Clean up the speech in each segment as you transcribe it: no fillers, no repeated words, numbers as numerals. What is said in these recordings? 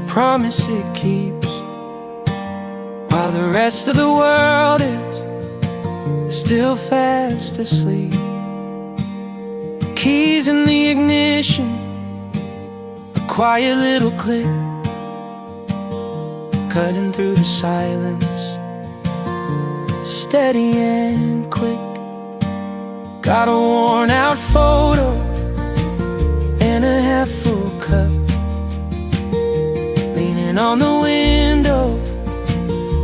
promise it keeps, while the rest of the world is still fast asleep. Keys in the ignition, a quiet little click, cutting through the silence, steady and quick. Got a worn out photo and a half full cup, leaning on the window,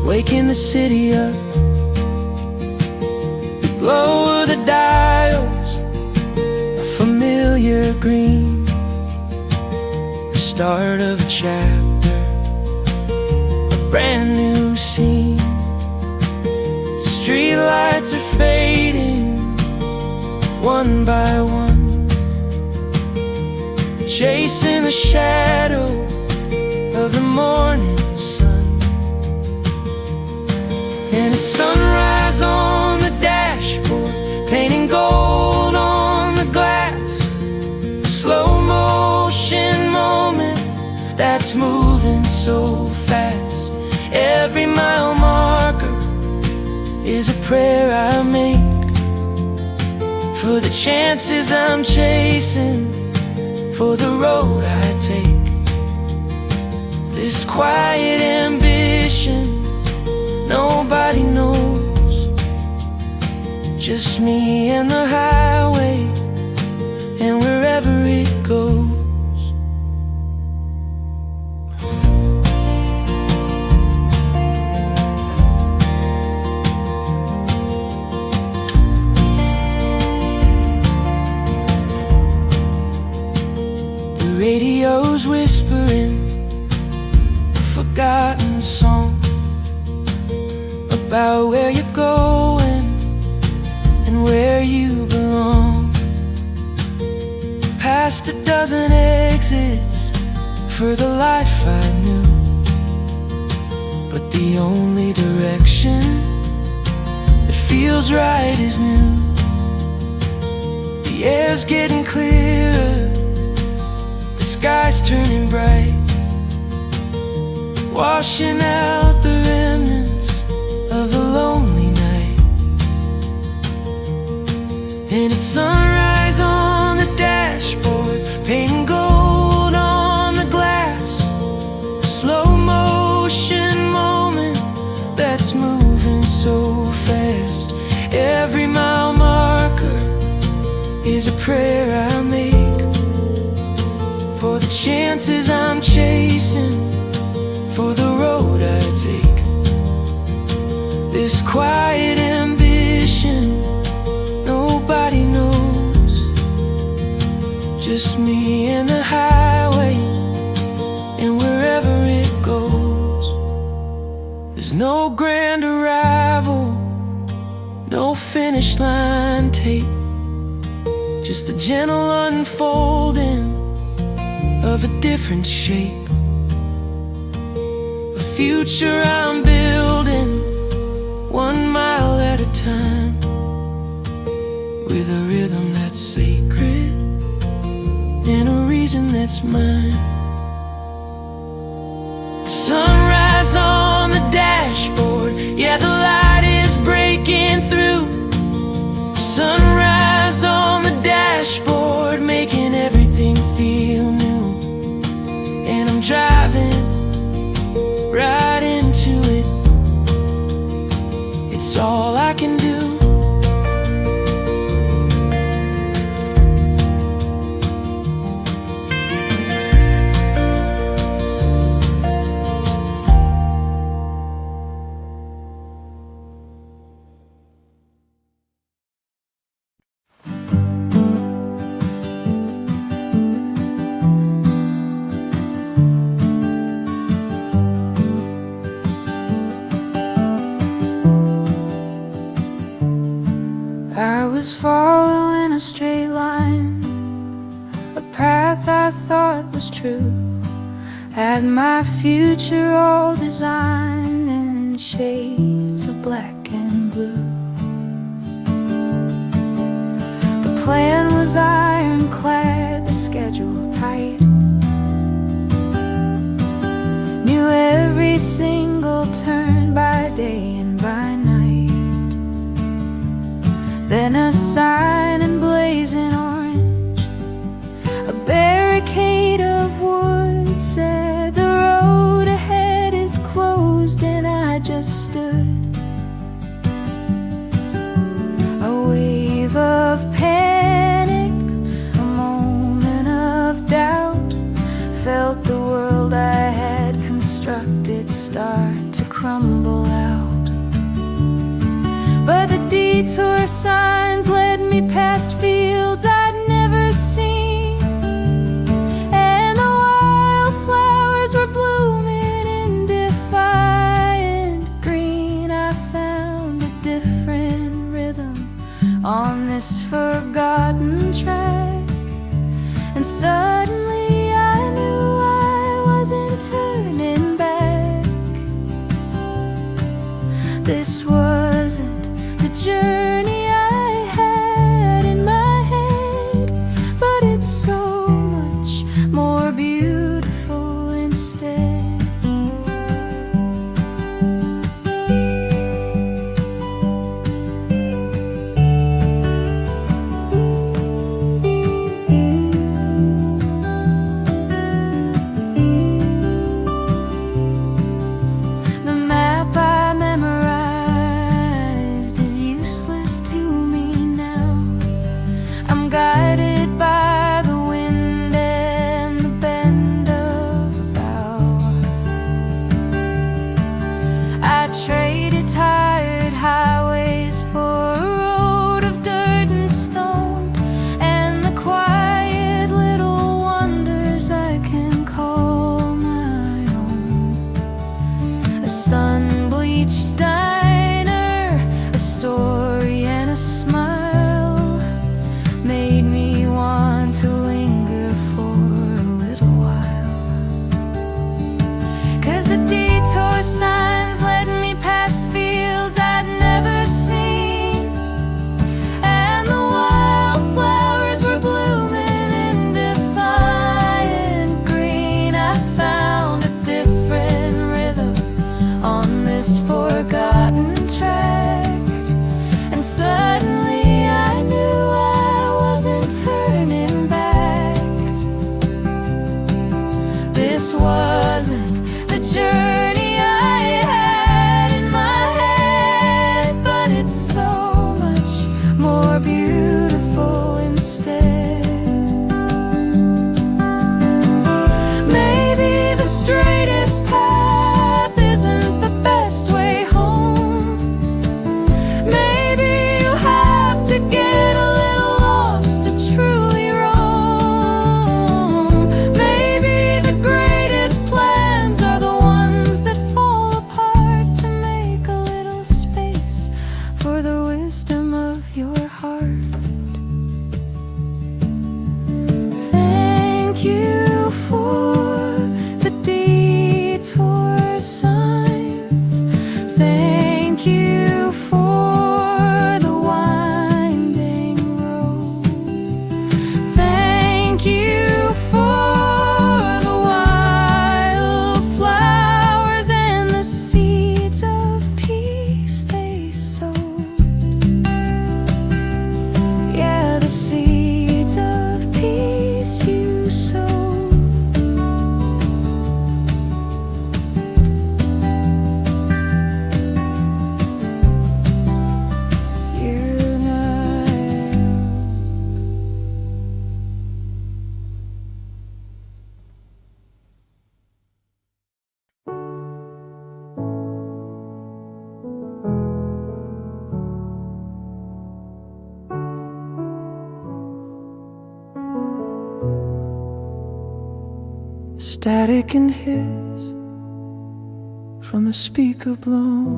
waking the city up. The glow of the dials, a familiar green, the start of a chapter, a brand new scene. Street lights are fading one by one, chasing the shadow of the morning sun. And a sunrise on the dashboard, painting gold on the glass, a slow motion moment that's moving so fast. Every mile marker is a prayer I make for the chances I'm chasing, for the road I take. This quiet ambition nobody knows, just me and the highway, and wherever it goes. Radio's whispering a forgotten song about where you're going and where you belong. Past a dozen exits for the life I knew, but the only direction that feels right is new. The air's getting clearer, sky's turning bright, washing out the remnants of the lonely night. And it's sunrise on the dashboard, painting gold on the glass, a slow motion moment that's moving so fast. Every mile marker is a prayer I make for the chances I'm chasing, for the road I take. This quiet ambition nobody knows, just me and the highway, and wherever it goes. There's no grand arrival, no finish line tape, just the gentle unfolding of a different shape. A future I'm building 1 mile at a time, with a rhythm that's sacred and a reason that's mine. Sunrise on the dashboard, yeah, the light is breaking through. Sunrise on the dashboard, making everything feel new. And I'm driving right into it, it's all I can do. I was following a straight line, a path I thought was true. Had my future all designed in shades of black and blue. The plan was ironclad, the schedule tight. felt the world I had constructed start to crumble out. But the detour signs led me past fields I'd never seen, and the wildflowers were blooming in defiant green. I found a different rhythm on this forgotten track, and suddenly I knew I wasn't turning back. This wasn't the journey I had in my head, but it's so much more beautiful instead. Guided by the wind and the bend of a bough, I traded tired highways for a road of dirt and stone, and the quiet little wonders I can call my own. A sun-bleached diner, a story and a smile made me want to linger for a little while. 'Cause the detour signs led me past fields I'd never seen, and the wildflowers were blooming in defiant green. I found a different rhythm on this forgotten track, and suddenly I knew I wasn't turning back. This wasn't the journey I had in my head, but it's so much more beautiful instead. Maybe the straightest path isn't the best way home. Maybe you have to get a little lost to truly roam. Maybe the greatest plans are the ones that fall apart to make a little space for the wisdom of your heart. Thank you for the detour signs. Thank you for the winding road. Thank you for the wildflowers and the seeds of peace they sowed. Yeah, the seeds of peace you sowed. You're not static and hiss from a speaker blown,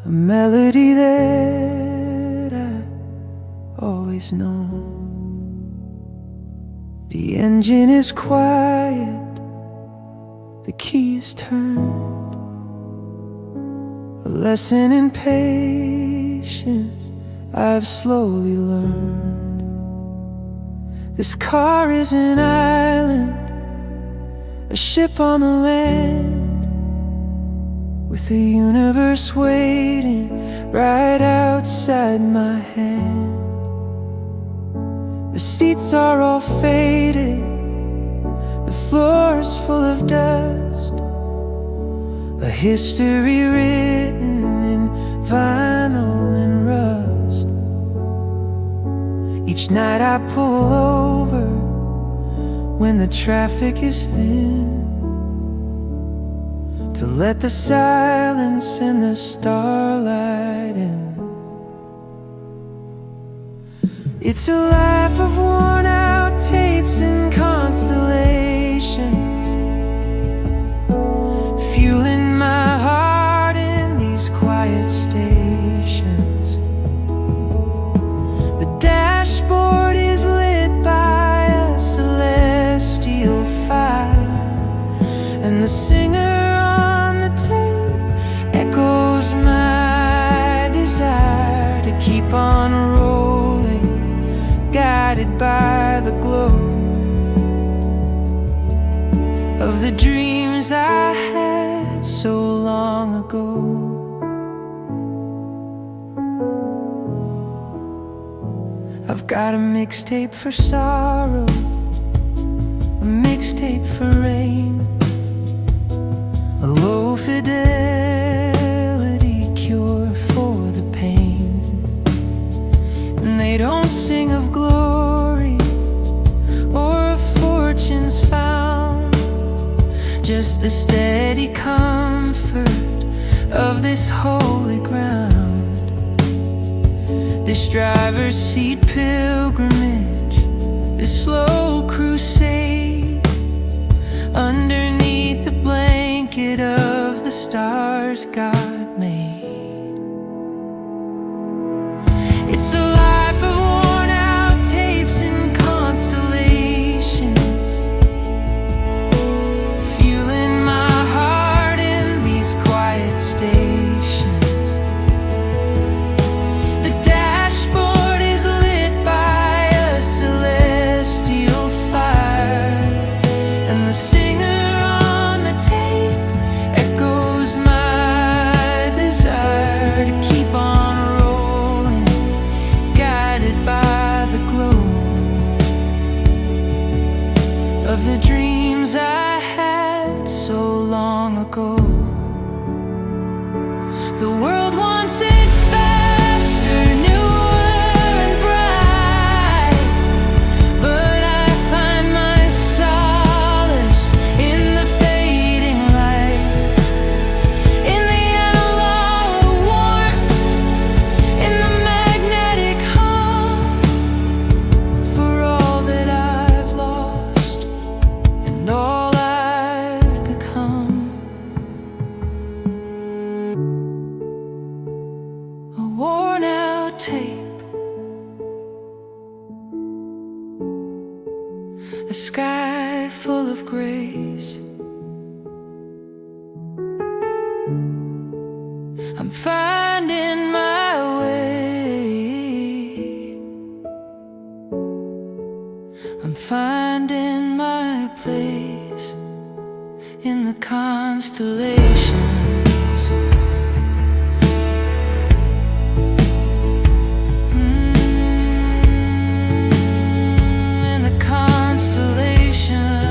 a melody that I always known. The engine is quiet, the key is turned, a lesson in patience I've slowly learned. This car is an island, a ship on the land, with the universe waiting right outside my hand. The seats are all faded, the floor is full of dust, a history written in vinyl and rust. Each night I pull over when the traffic is thin, to let the silence and the starlight in. It's a life of worn out tapes and constellations, fueling my heart in these quiet stations. The dashboard is lit by a celestial fire, and the singer on the tape echoes my desire to keep on rolling, guided by the glow of the dreams I had so long ago. I've got a mixtape for sorrow, a mixtape for rain, a low fidelity cure for the pain. And they don't sing of glory or of fortunes found, just the steady comfort of this holy ground, this driver's seat pilgrimage, this slow crusade underneath the blanket of the stars God made. It's a life of worn out tapes and constellations, fueling my heart in these quiet stations. The dashboard is lit by a celestial fire, and the singer on the tape echoes my desire to keep on rolling, guided by the glow of the dreams I had so long ago. The world wants it faster, newer and bright, but I find my solace in the fading light, in the analog warmth, in the magnetic hum, for all that I've lost and all I've become. A worn out tape, a sky full of grace. I'm finding my way, I'm finding my place in the constellations. In the constellations.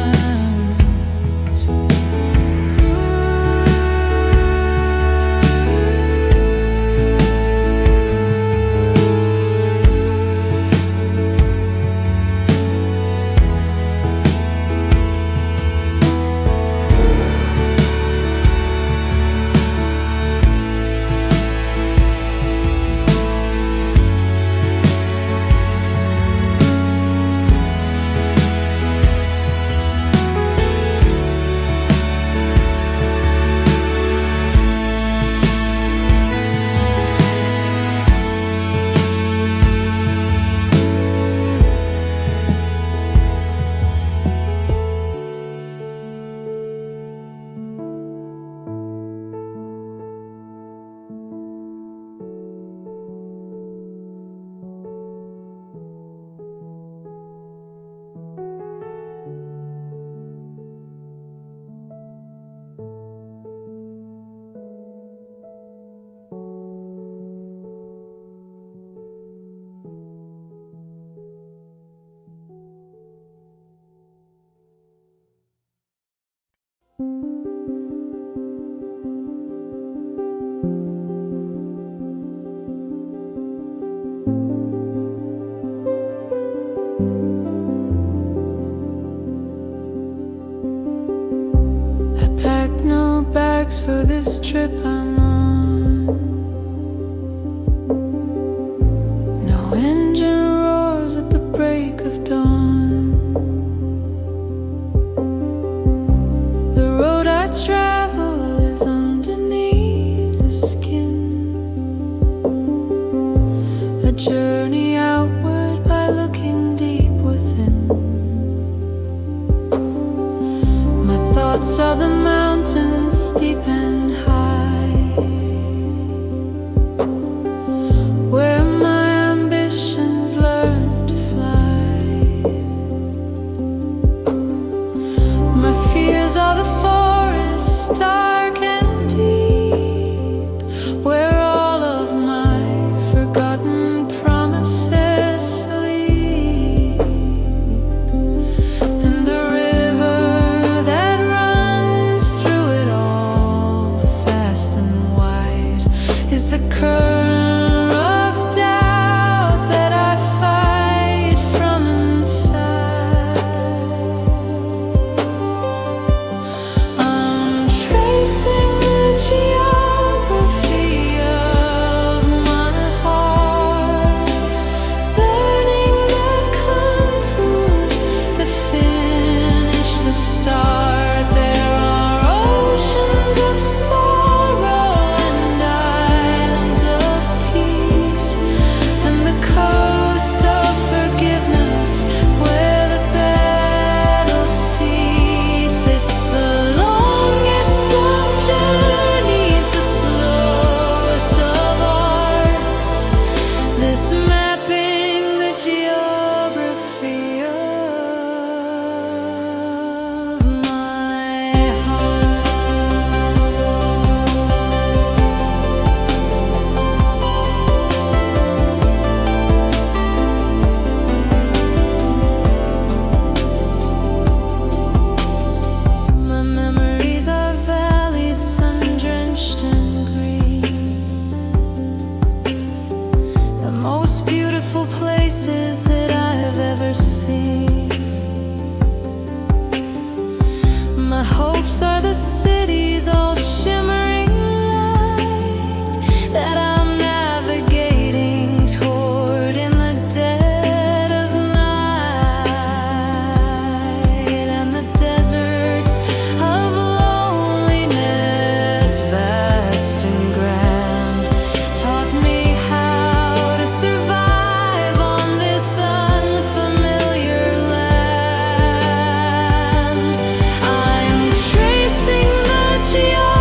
bags for this trip I'm on. No engine roars at the break of dawn. The road I travel is underneath the skin, a journey outward by looking deep within. My thoughts are the mountains steep and high, where my ambitions learn to fly. My fears are the forest dark and deep, where all of my forgotten promises sleep. And the river that runs through it all, fast and wide, is the current of doubt that I fight from inside. I'm tracing the geography of my heart, learning the contours, the finish, the start. There are oceans of sorrow and islands of peace, and the coast of forgiveness where the battles cease. It's the longest of journeys, the slowest of arts, this mapping the geography of my heart. My memories are valleys sun-drenched and green, the most beautiful places that I have ever seen. My hopes are the cities all shimmering light that I'm navigating toward in the dead of night. And the deserts of loneliness, vast and grand, taught me how to survive on this unfamiliar land. I'm tracing the geography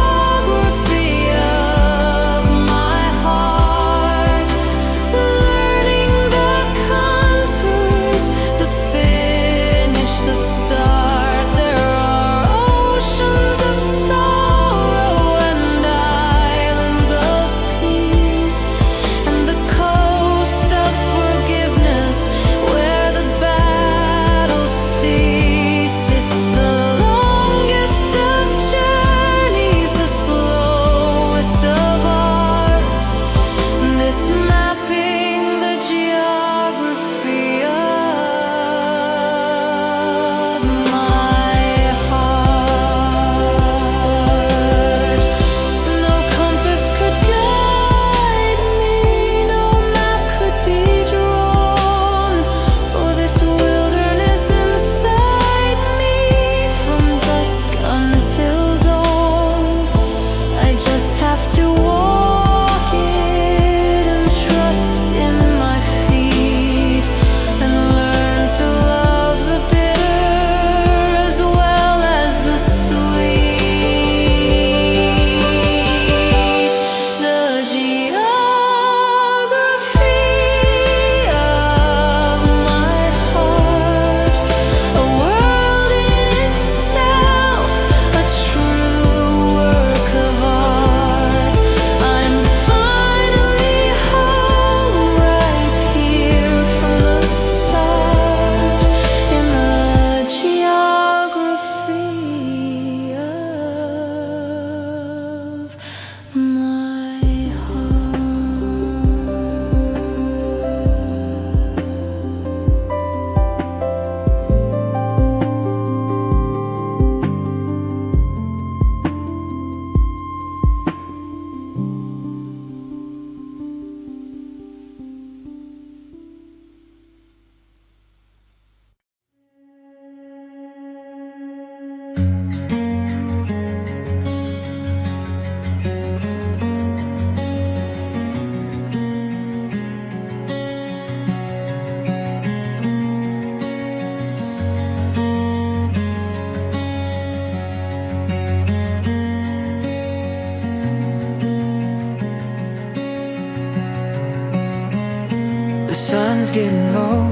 candle's getting low,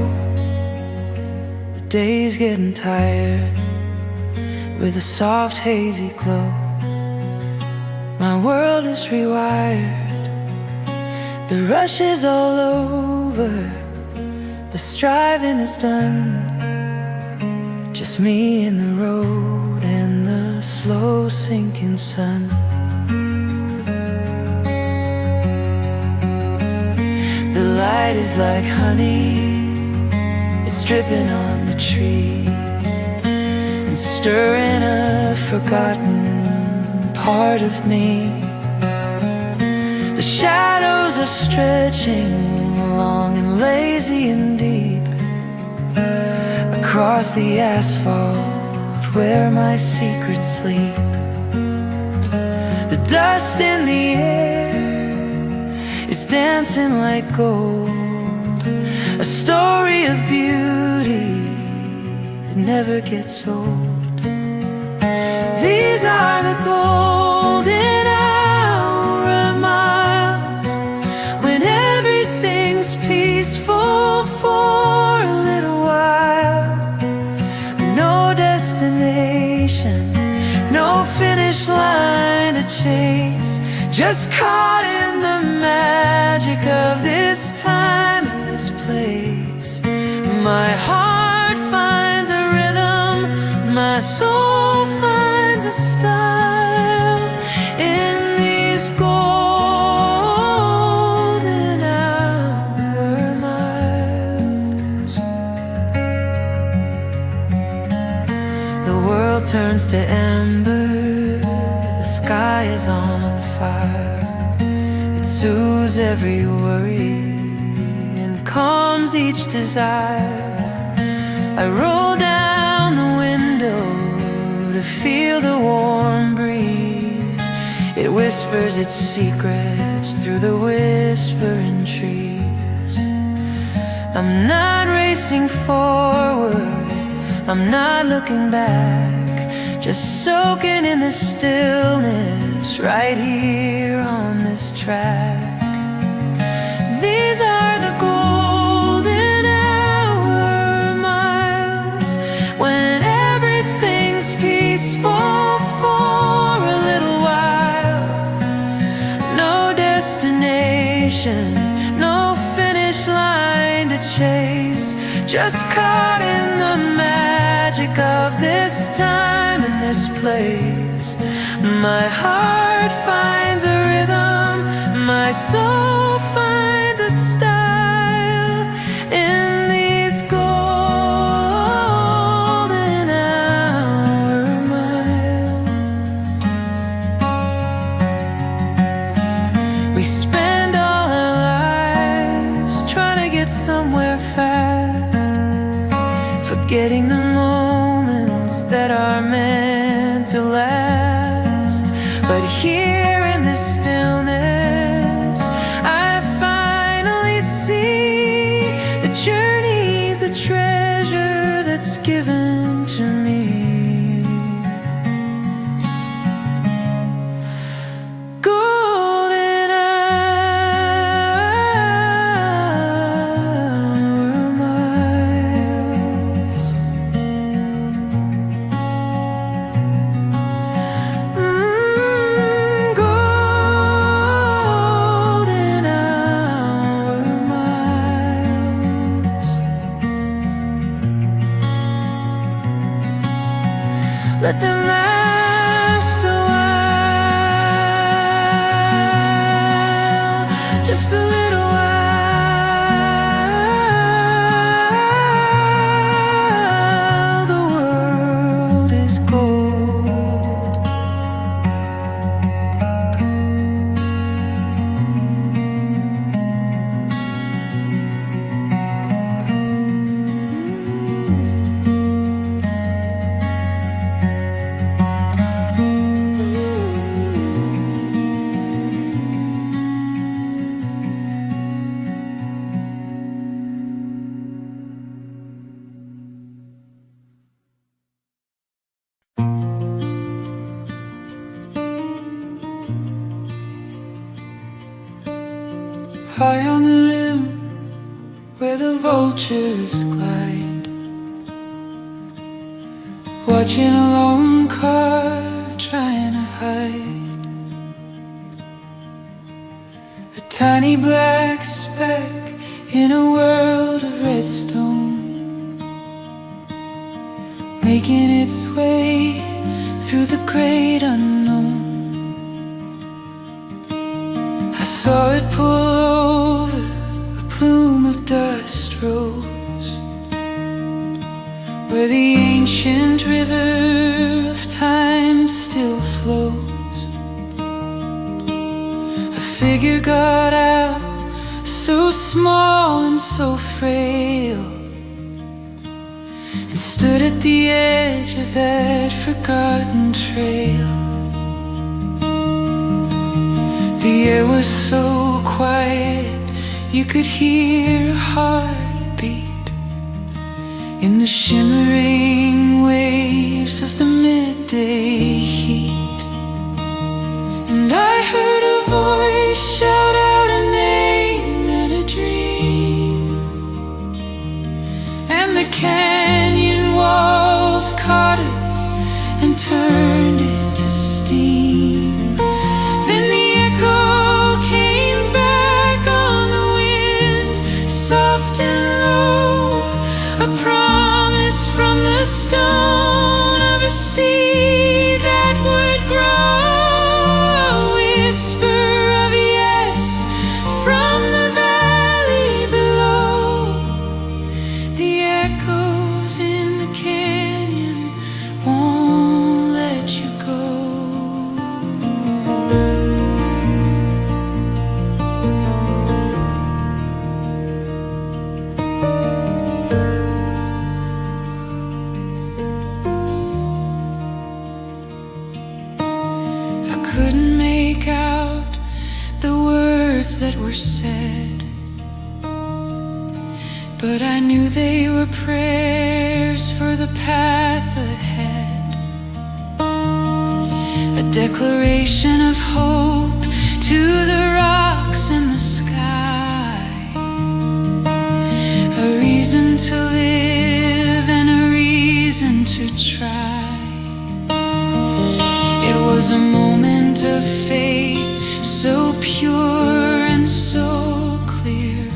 the day's getting tired, with a soft hazy glow. My world is rewired, the rush is all over, the striving is done. Just me and the road and the slow sinking sun. The light is like honey, it's dripping on the trees and stirring a forgotten part of me. The shadows are stretching long and lazy and deep across the asphalt where my secrets sleep. The dust in the air is dancing like gold, a story of beauty that never gets old. These are the golden hour miles, when everything's peaceful for a little while. No destination, no finish line to chase, just caught in the magic of this time and this place. My heart finds a rhythm, my soul finds a style in these golden hour miles. The world turns to ember, the sky is on fire. It soothes every worry and calms each desire. I roll down the window to feel the warm breeze. It whispers its secrets through the whispering trees. I'm not racing forward, I'm not looking back, just soaking in the stillness right here on this track. These are the golden hour miles, when everything's peaceful for a little while. No destination, no finish line to chase, just caught in the magic of this time and this place. My heart finds a rhythm, my soul finds a style in these golden hour miles. We spend all our lives trying to get somewhere fast, forgetting the moments that are meant to last. But here in this stillness, I finally see the journey's the treasure that's given to me. Golden hour miles. Golden hour miles. Let them last a while, just a little while. The world is gold. High on the rim where the vultures glide, watching a lone car trying to hide, a tiny black speck in a world of redstone, making its way through the great unknown. I saw it pull over, a plume of dust rose, where the ancient river of time still flows. A figure got out, so small and so frail, and stood at the edge of that forgotten trail. The air was so quiet, you could hear a heartbeat in the shimmering waves of the midday heat. And I heard a voice shout out a name and a dream, and the canyon walls caught it and turned it to steam. Then the echo came back on the wind, soft and low, a promise from the stone of a seed that would grow, a whisper of yes from the valley below. The echoes in the canyon won't let you go. I couldn't make out the words that were said, but I knew they were prayers for the path ahead, a declaration of hope to the rocks and the sky, a reason to live and a reason to try. It was a moment of faith, so pure and so clear,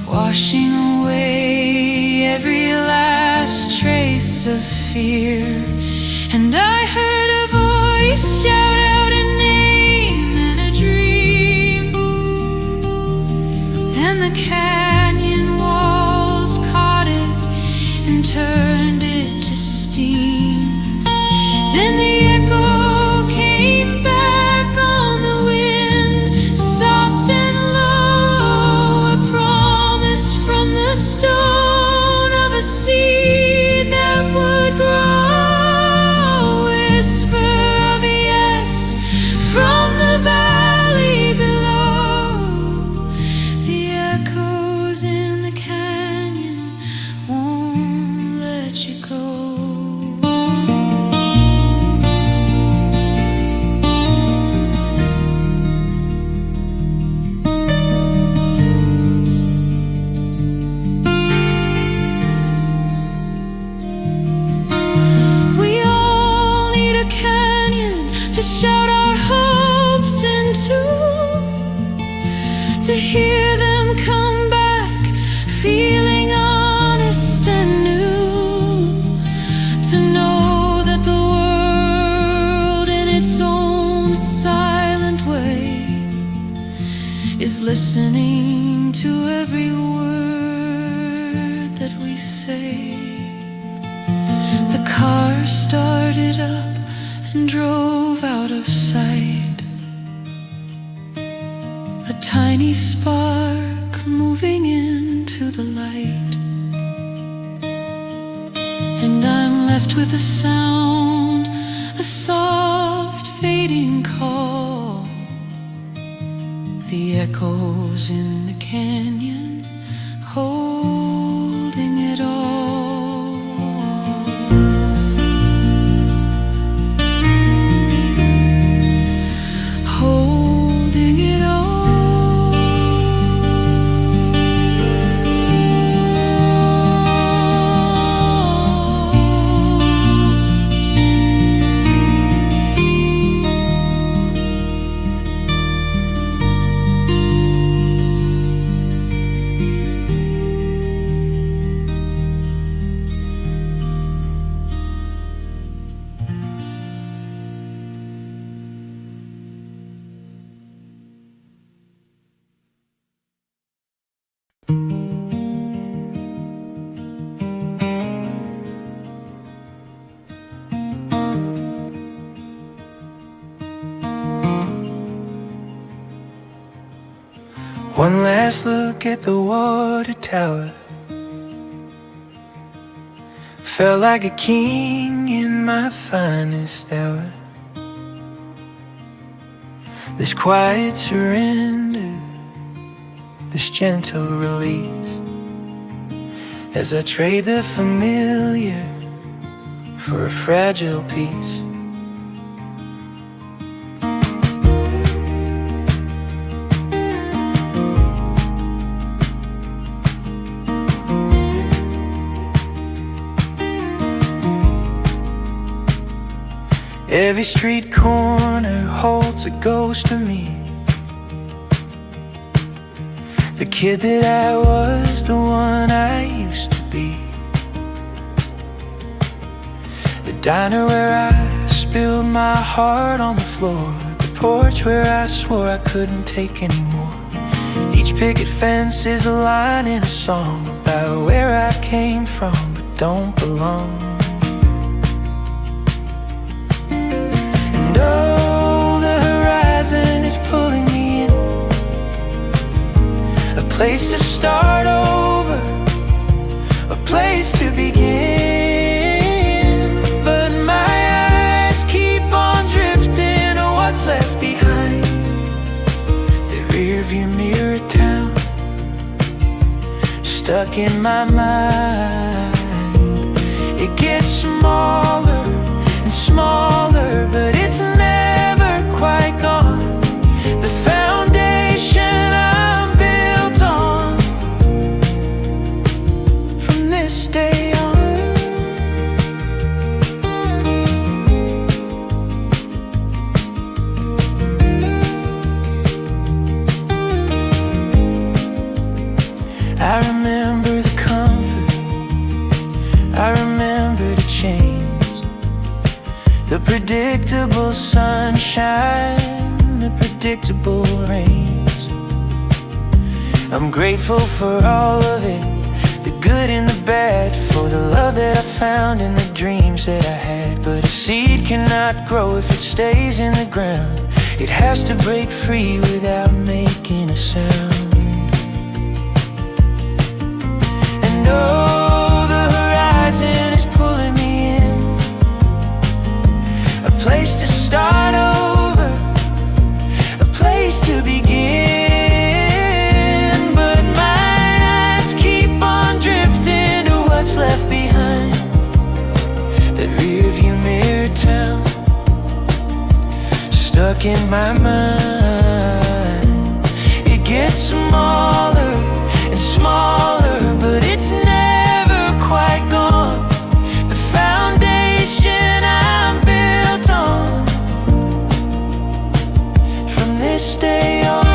washing away every last trace of fear. And I heard a voice shout out a name and a dream, and the canyon walls caught it and turned it to steam. Then the echo came back on the wind, soft and low, a promise from the stone of a seed that would grow, a whisper of yes from the valley below. The echoes in the canyon won't let you go. We all need a canyon to shout our hopes into, to hear them come back feeling honest and new, to know that the world in its own silent way is listening to every word that we say. The car started up and drove out of sight, a tiny spark moving into the light. And I'm left with a sound, a soft fading call, the echoes in the canyon holding it all. Holding it all. One last look at the water tower. Felt like a king in my finest hour. This quiet surrender, this gentle release, as I trade the familiar for a fragile peace. Every street corner holds a ghost of me, the kid that I was, the one I used to be. The diner where I spilled my heart on the floor, the porch where I swore I couldn't take anymore. Each picket fence is a line in a song about where I came from but don't belong. Pulling me in, a place to start over, a place to begin. But my eyes keep on drifting to what's left behind, the rearview mirror town, stuck in my mind. It gets smaller and smaller, but it's never quite gone. The foundation I'm built on, from this day on. I remember the comfort, I remember the chains, the predictable sunshine, the predictable rains. I'm grateful for all of it, the good and the bad, for the love that I found and the dreams that I had. But a seed cannot grow if it stays in the ground. It has to break free without making a sound. And oh, the horizon is pulling me in, a place to start over, to begin. But my eyes keep on drifting to what's left behind, that rearview mirror town, stuck in my mind. It gets smaller and smaller, but it's never quite gone. The foundation I'm built on, this day on.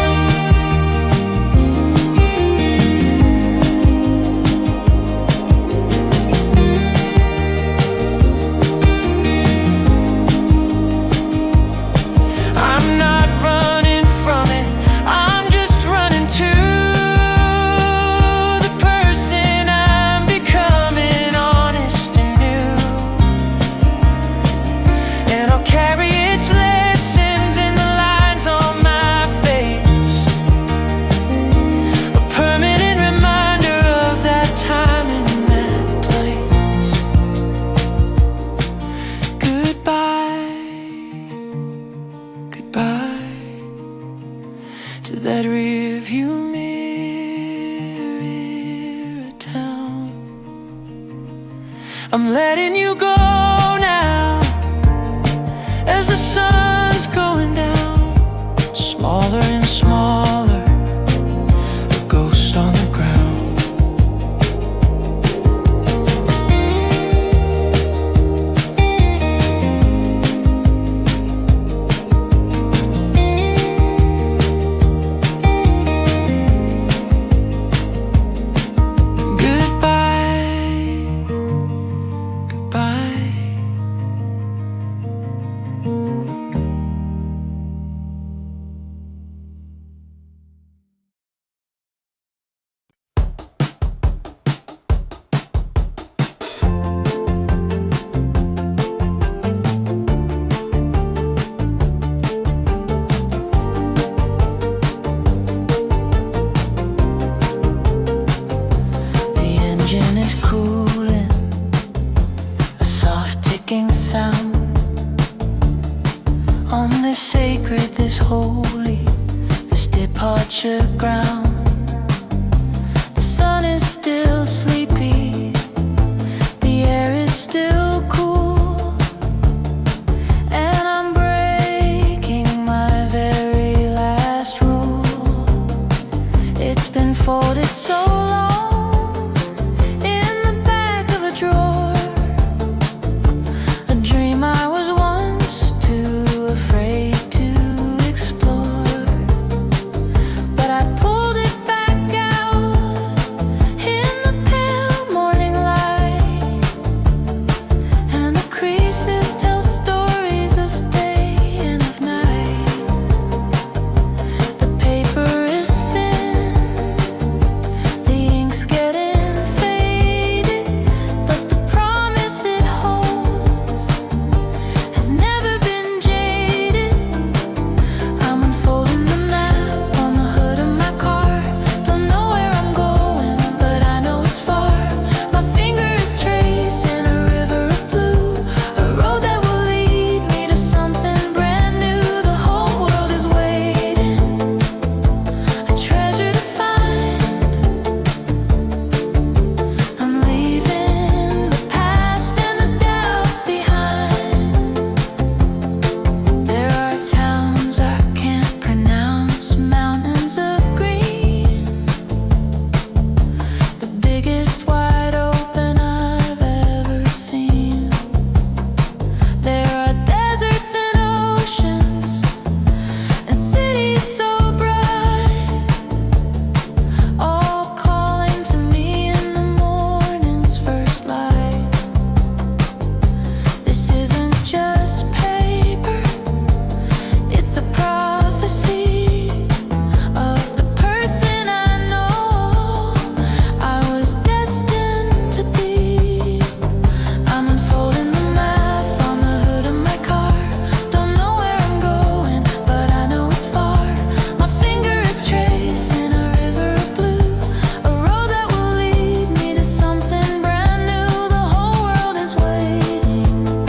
I'm not running from it, I'm just running to the person I'm becoming, honest and new. And I'll carry its lessons in the lines on my face, a permanent reminder of that time and that place. Goodbye, goodbye to that rearview mirror town. I'm letting you go now, as the sun's going down, smaller and smaller, a ghost on the ground. Goodbye, goodbye. making sound on this sacred, this holy, this departure ground. The sun is still sleepy, the air is still cool, and I'm breaking my very last rule. It's been folded so long in the back of a drawer, a dream I was once too afraid to explore. But I pulled it back out in the pale morning light, and the creases tell stories of day and of night. The paper is thin, the ink's getting faded, but the promise it holds has never been jaded. I'm unfolding the map on the hood of my car. Don't know where I'm going, but I know it's far. My finger is tracing a river of blue, a road that will lead me to something brand new. The whole world is waiting, a treasure to find. I'm leaving the past and the doubt behind. There are towns I can't pronounce, mountains of green, the biggest wide open I've ever seen. There are deserts and oceans and cities so bright, all calling to me in the morning's first light. This isn't just paper, it's a prophecy of the person I know I was destined to be. I'm unfolding the map on the hood of my car. Don't know where I'm going, but I know it's far. My finger is tracing a river of blue, a road that will lead me to something brand new. The whole world is waiting,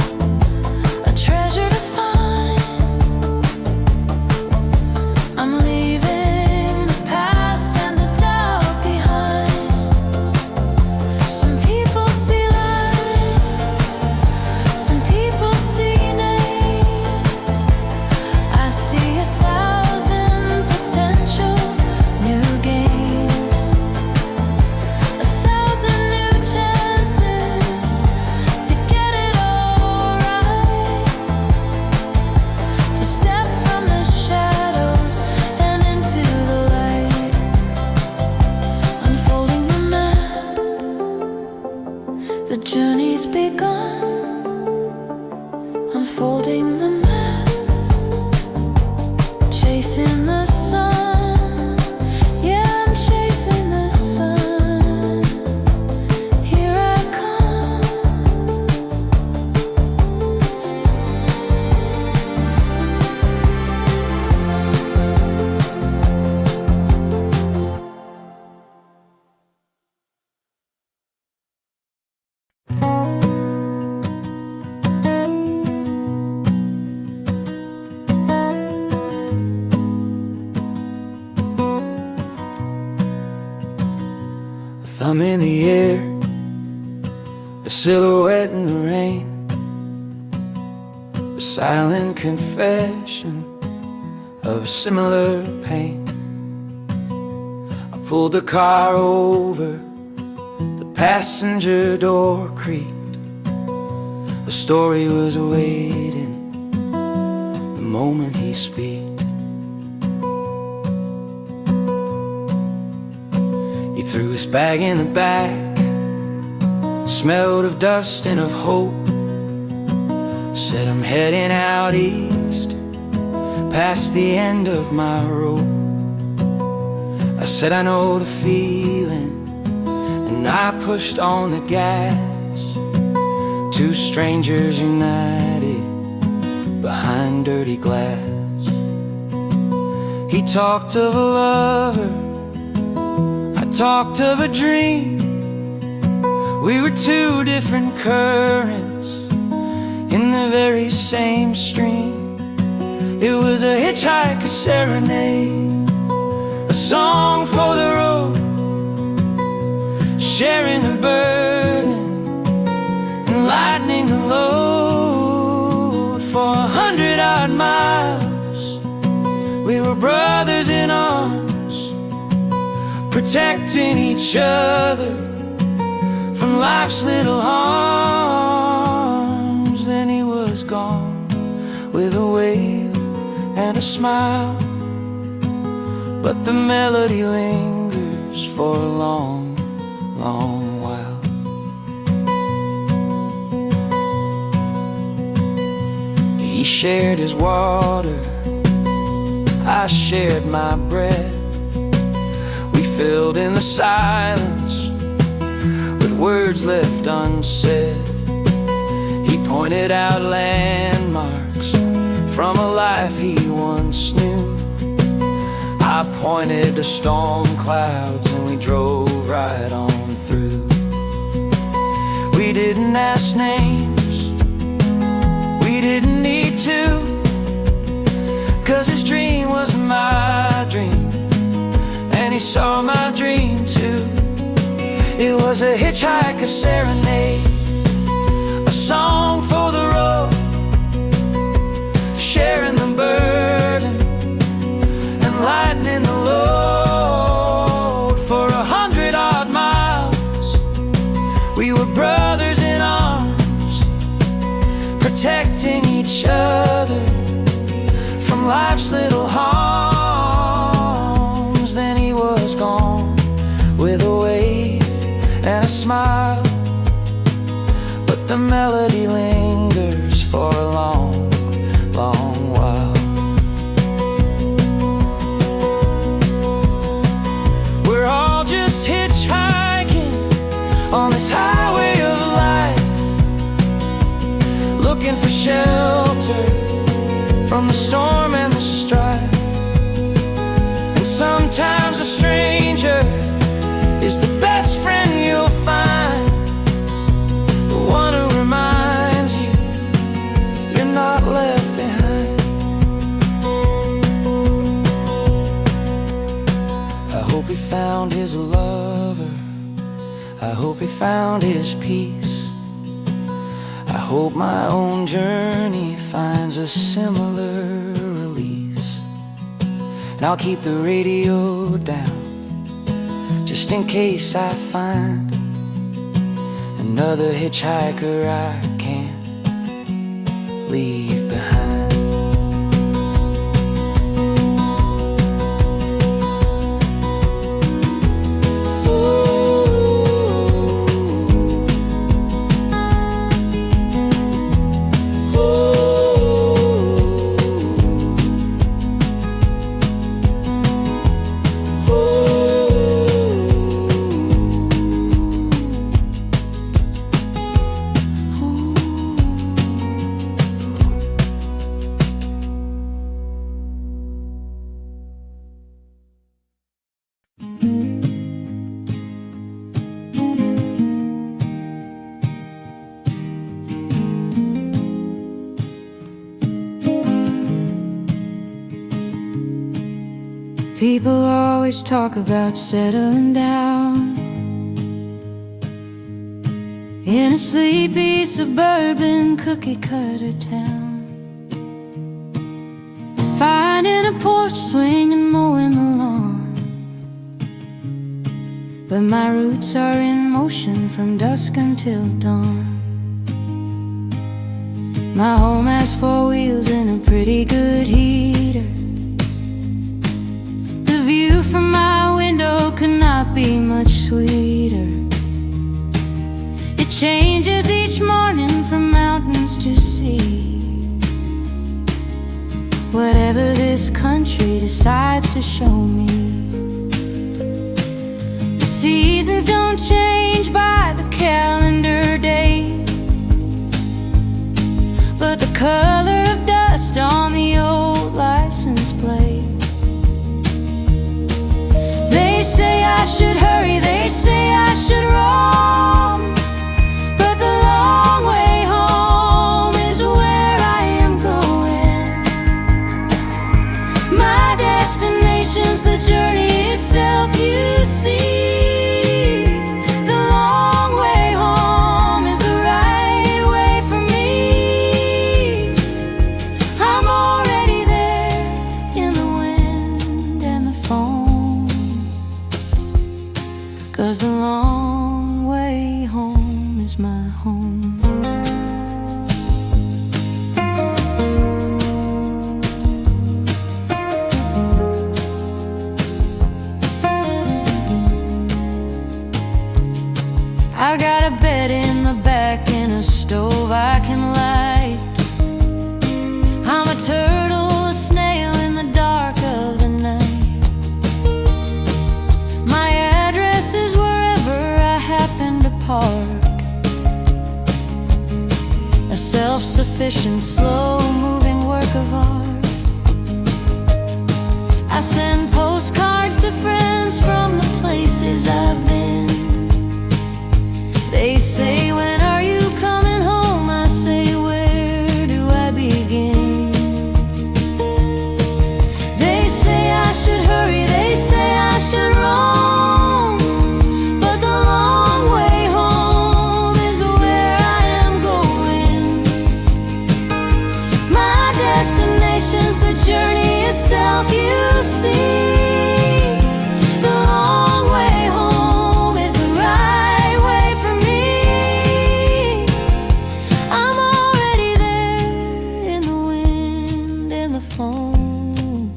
a treasure to find. I'm leaving the past and the doubt behind. Some people see lights, some people see names. I see 1,000 potential new games, 1,000 new chances to get it all right, to step from the shadows and into the light. Unfolding the map, the journey's begun. Unfolding the map, chasing the sun. Yeah, I'm chasing the sun. Here I come. A thumb in the air, a silhouette in the rain, a silent confession of a similar pain. I pulled the car over, the passenger door creaked. The story was waiting, the moment he speaks. He threw his bag in the back, smelled of dust and of hope. Said, I'm heading out east, past the end of my rope. I said, I know the feeling, and I pushed on the gas. Two strangers united behind dirty glass. He talked of a lover, I talked of a dream. We were two different currents place, same stream. It was a hitchhiker serenade, a song for the road, sharing the burden and lightening the load. For 100 odd miles we were brothers in arms, protecting each other from life's little harms. Then he was gone with a wave and a smile, but the melody lingers for a long, long while. He shared his water, I shared my bread. We filled in the silence with words left unsaid. He pointed out landmarks from a life he once knew. I pointed to storm clouds and we drove right on through. We didn't ask names, we didn't need to, 'cause his dream was my dream, and he saw my dream too. It was a hitchhiker serenade, a song for the road, sharing the burden and lightening the load. For 100 odd miles we were brothers in arms, protecting each other from life's little harms. Then he was gone with a wave and a smile, but the melody lingers for a long, long while. We're all just hitchhiking on this highway of life, looking for shelter from the storm and the strife. And sometimes a stranger is the best friend you'll find, the one who reminds you you're not left behind. I hope he found his lover, I hope he found his peace. I hope my own journey finds a similar release. And I'll keep the radio down just in case I find another hitchhiker I can't leave behind. People always talk about settling down in a sleepy suburban cookie-cutter town, finding a porch swing and mowing the lawn. But my roots are in motion from dusk until dawn. My home has 4 wheels and a pretty good heater. The view from my window could not be much sweeter. It changes each morning from mountains to sea. Whatever this country decides to show me, the seasons don't change by the calendar date, but the color of dust on the old license plate. They say I should hurry, they say I should roam, but the long way home is where I self-sufficient, slow-moving work of art. I send postcards to friends from the places I've been. They say, when are you coming home? I say, where do I begin? They say I should hurry, they say I should roam, but the long way home is where I am going. My destination's the journey itself, you see. The long way home is the right way for me. I'm already there in the wind and the foam,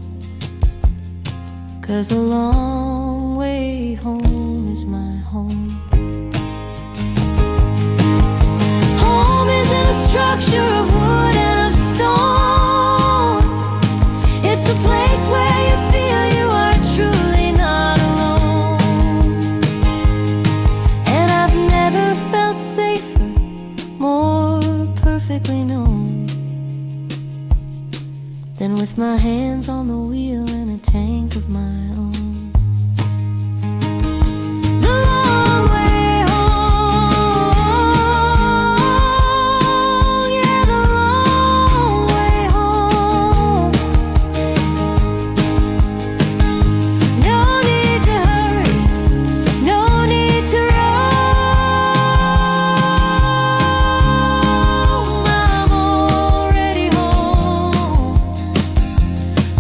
'cause the long way home is my home. Home isn't a structure of wood and of stone. It's the place where you feel you are truly not alone. And I've never felt safer, more perfectly known, than with my hands on the wheel in a tank of my own. The long way home, yeah, the long way home. No need to hurry, no need to roam. I'm already home.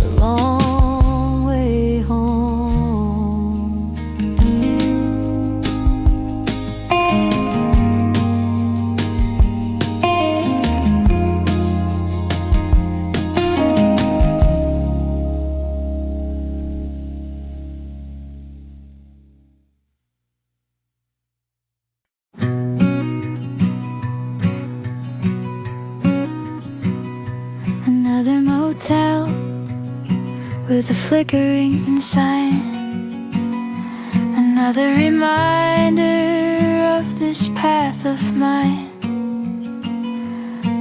The long way home. Another motel with a flickering sign. Another reminder of this path of mine.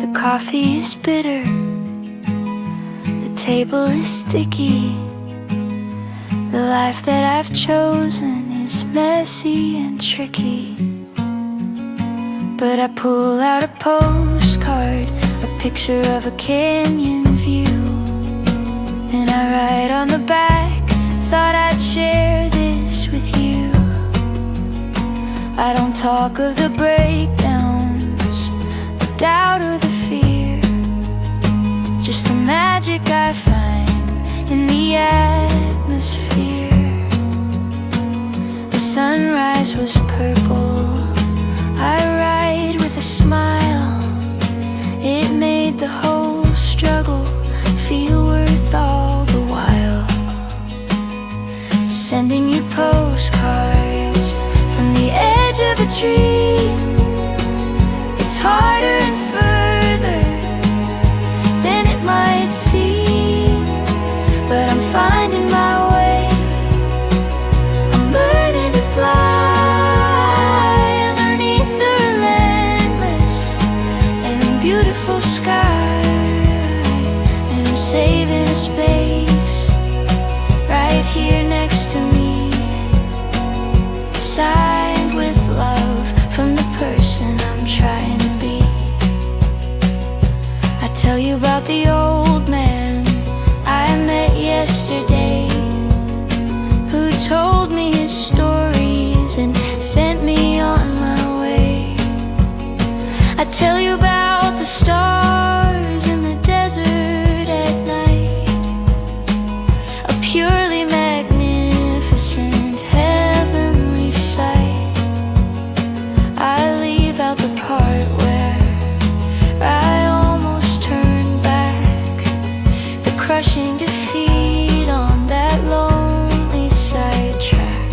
The coffee is bitter, the table is sticky. The life that I've chosen is messy and tricky. But I pull out a postcard, a picture of a canyon view, and I write on the back, thought I'd share this with you. I don't talk of the breakdowns, the doubt or the fear, just the magic I find in the atmosphere. The sunrise was purple, I write with a smile. It made the whole struggle feel worth all the while. Sending you postcards from the edge of a dream. It's harder and further than it might seem, but I'm finding my way. I'm learning to fly underneath the relentless and beautiful sky, and I'm saving a space right here next to me, signed with love from the person I'm trying to be. I tell you about the old man I met yesterday, who told me his stories and sent me on my way. I tell you about the stars in the desert at night, a purely magnificent heavenly sight. I leave out the part where I almost turned back, the crushing defeat on that lonely sidetrack.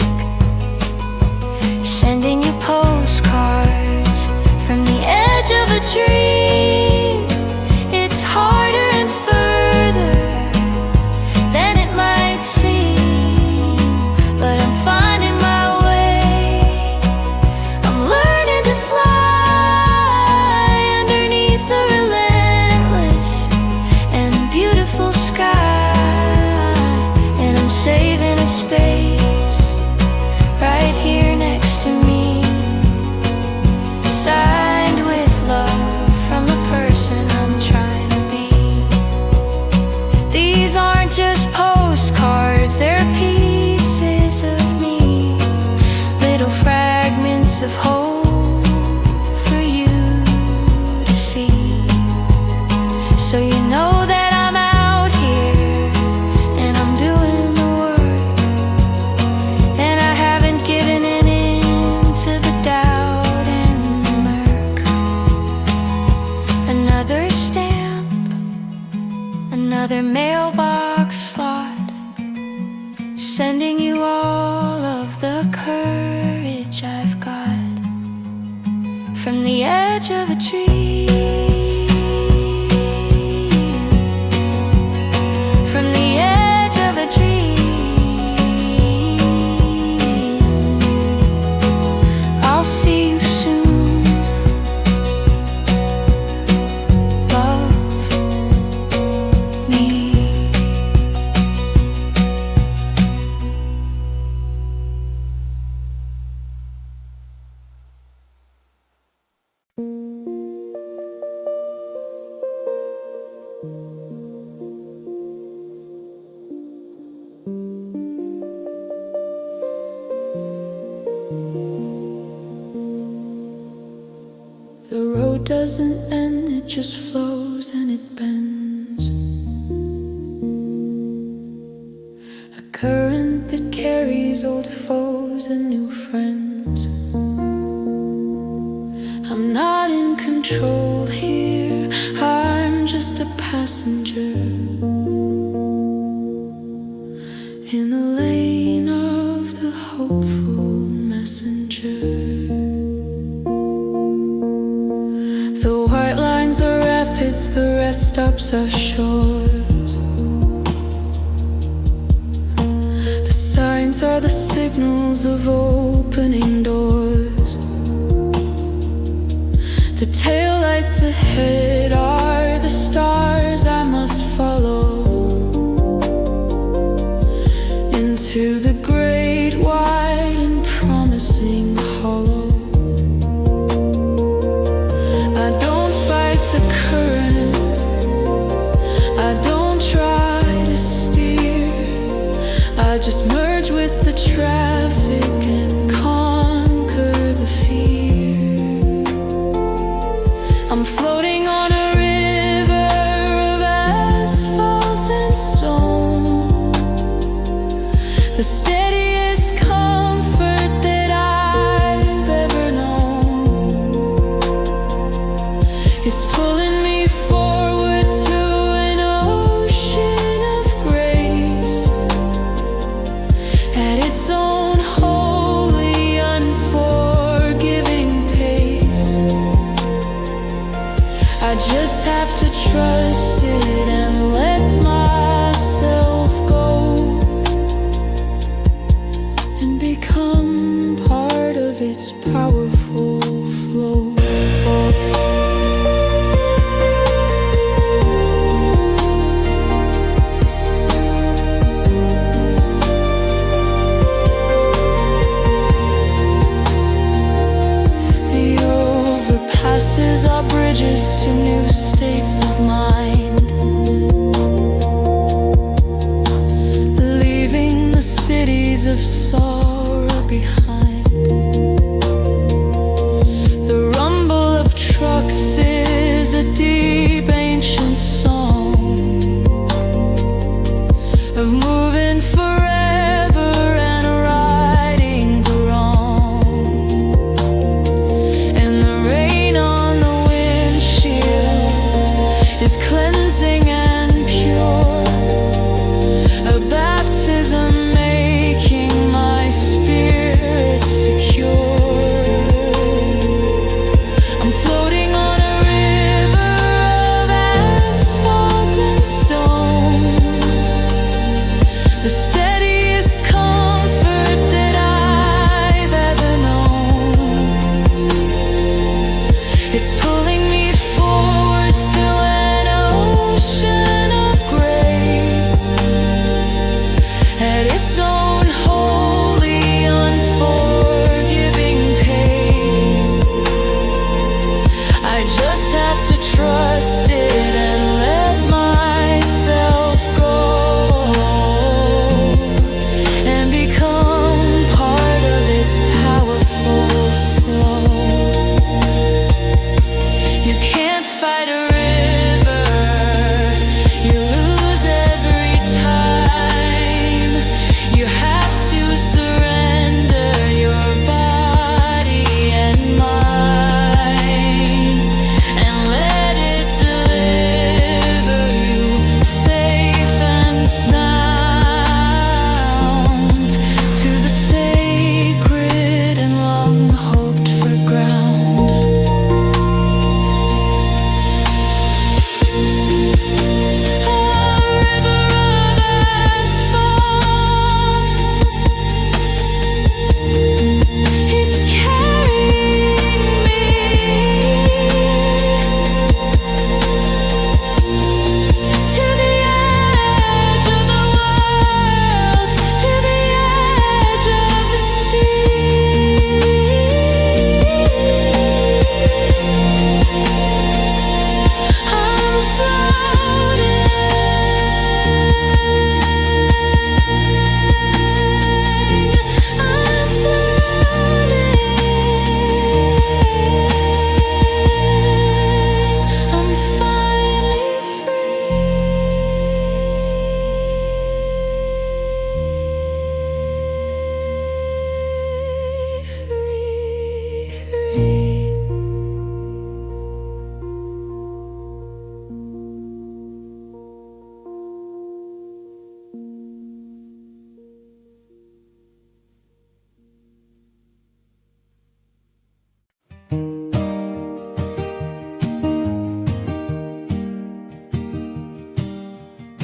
Sending you postcards from the edge of a tree. So you know that I'm out here and I'm doing the work, and I haven't given in to the doubt and the murk. Another stamp, another mailbox slot, sending you all of the courage I've got from the edge of a tree. From the edge of a tree, I'll see you soon. Love me. The road doesn't end, it just flows and it bends. A current that carries old foes and new friends. I'm not in control here, I'm just a passenger in the lane of the hopeful messenger. The white lines are rapids, the rest stops are shores. The signs are the signals of opening doors. The taillights ahead are the stars I must follow into the great, wide and promising hollow. I don't fight the current, I don't try to steer, I just merge with the traffic and conquer the fear. I'm floating on a river of asphalt and stone, the steadiest comfort that I've ever known. It's pulling me forward to an ocean of grace at its own holy, unforgiving pace. I just have to trust it and let myself go and become part of its powerful flow. The overpasses are bridges to new states of mind.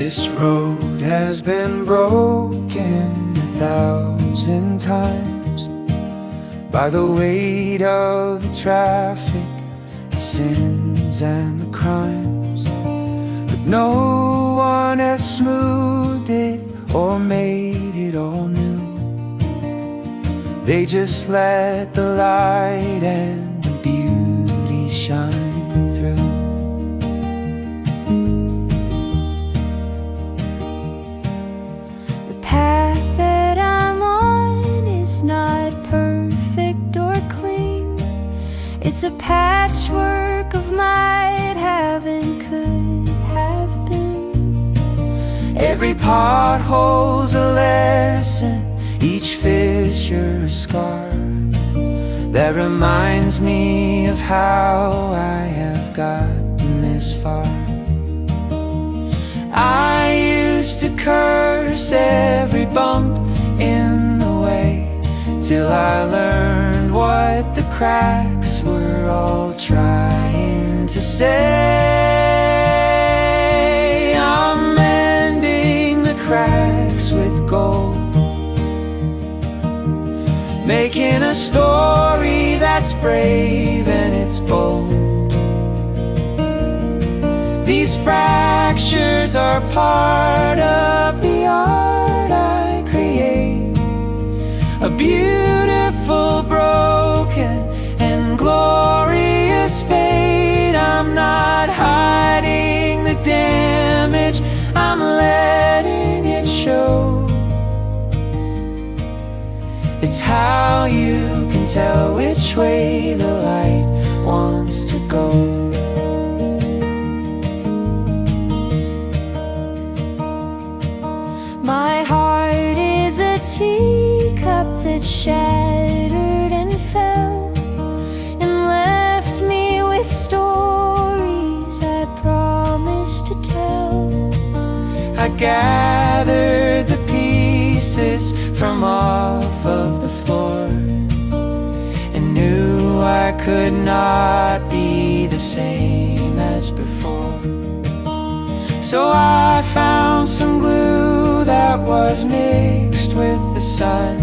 This road has been broken 1,000 times by the weight of the traffic, the sins and the crimes. But no one has smoothed it or made it all new. They just let the light and the beauty shine through. The path that I'm on is not perfect or clean. It's a patchwork of might have and could have been. Every pothole's a lesson, each fissure a scar that reminds me of how I have gotten this far. I used to curse every bump in the way, till I learned what the cracks were all trying to say. I'm mending the cracks with gold, making a story that's brave and it's bold. These fractures are part of the art I create, a beautiful broken and glorious fate. I'm not hiding the damage, I'm letting it show. It's how you can tell which way the light wants to go. My heart is a teacup that shattered and fell, and left me with stories I promised to tell. I gathered the pieces from off of the floor and knew I could not be the same as before. So I found some glue that was mixed with the sun,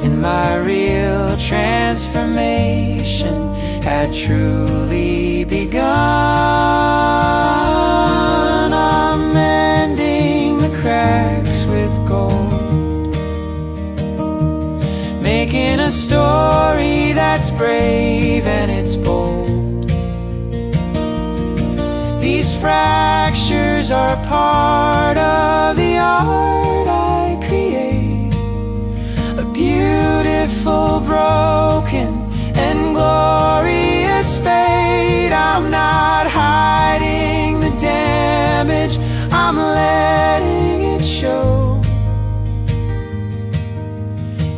and my real transformation had truly begun. I'm mending the cracks with gold, making a story that's brave and it's bold. These fractures are part of the art I create, a beautiful broken and glorious fate. I'm not hiding the damage, I'm letting it show.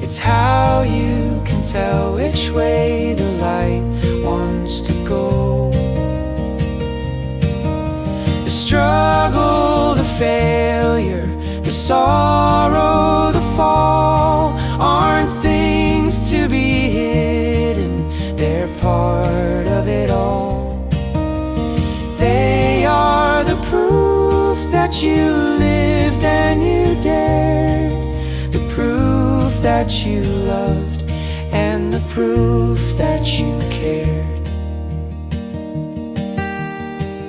It's how you can tell which way the light wants to go. The struggle, the failure, the sorrow, the fall aren't things to be hidden, they're part of it all. They are the proof that you lived and you dared, the proof that you loved and the proof that you cared.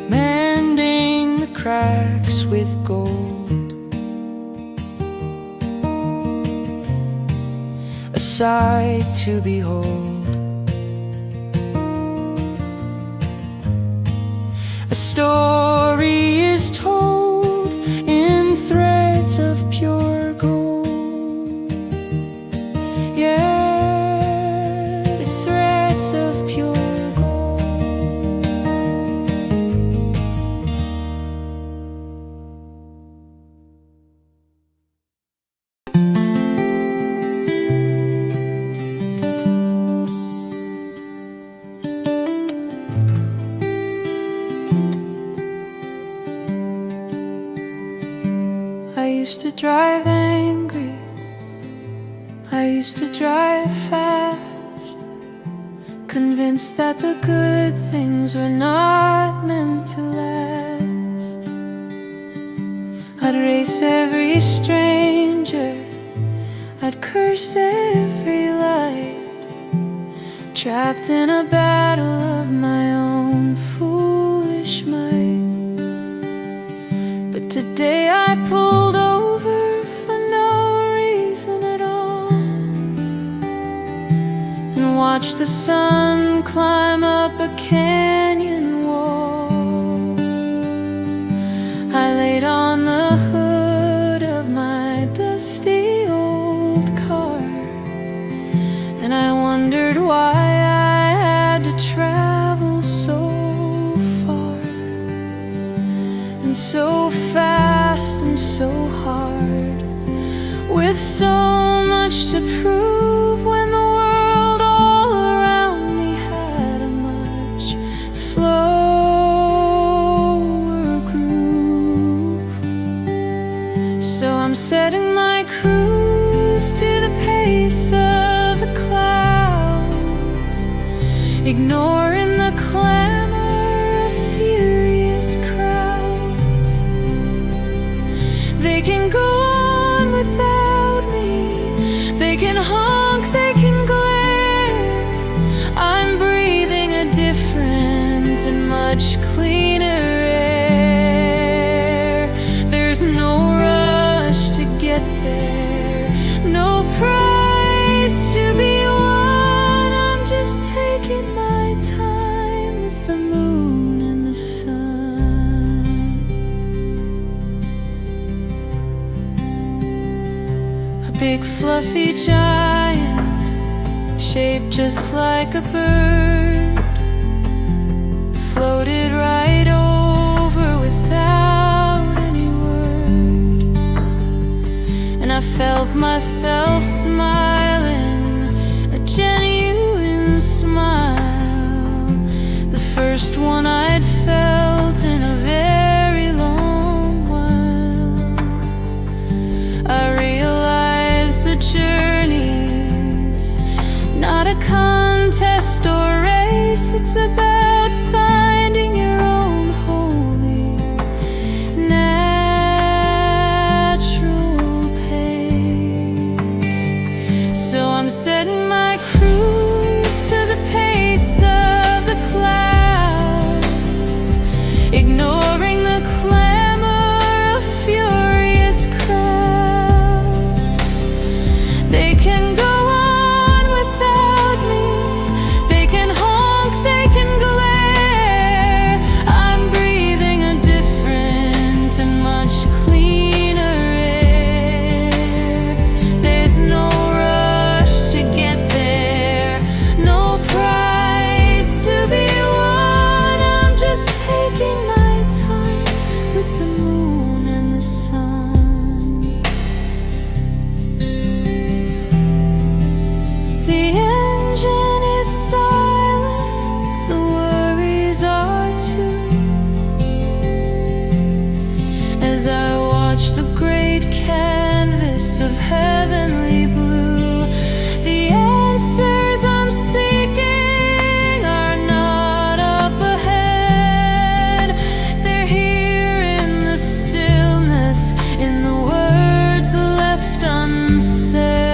Mending the cracks with gold, a sight to behold, a story is told in threads of pure gold. Yeah, the threads of pure gold. I used to drive angry, I used to drive fast, convinced that the good things were not meant to last. I'd race every stranger, I'd curse every light, trapped in a battle of my own foolish might. But today I pulled over for no reason at all, and watched the sun climb up a canyon wall. I laid on the hood of my dusty old car, and I wondered why I had to travel so far, and so fast and so hard, with so much to prove, when the world all around me had a much slower groove. So I'm setting my cruise to the pace of the clouds, ignoring the clamor of furious crowds. They can go on without me, they can honk, they can glare. I'm breathing a different and much cleaner air. There's no rush to get there, no prize to be won. I'm just taking my time with the moon and the sun. A big fluffy giant, shaped just like a bird, floated right over without any word. And I felt myself smiling, a genuine smile, the first one I'd felt in a very long while. I realized the journey's not a contest or race, it's about finding your own holy natural pace. So I'm setting my cruise to the pace of the clouds, ignoring the clamor of furious crowds. They can go on without me, they can honk, they can glare. I'm breathing a different and much cleaner air. There's no rush to get there, no prize to be won. I'm just taking my time with the moon and the sun. The engine is silent, the worries are too, as I watch the great canvas of heavenly blue. The answers I'm seeking are not up ahead, they're here in the stillness, in the words left unsaid.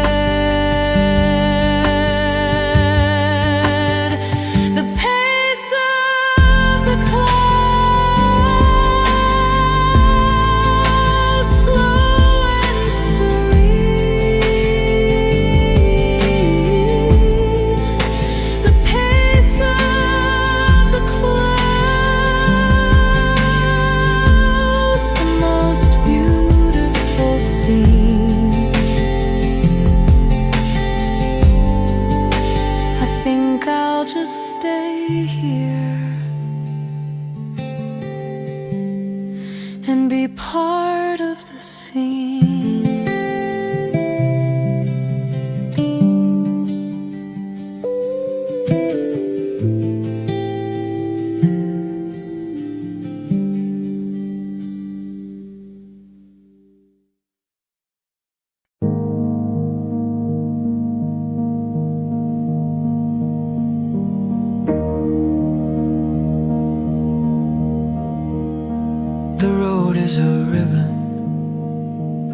The pace of the clouds, slow and serene. The pace of the clouds, the most beautiful scene. I think I'll just stay here and be part of the scene. The road is a ribbon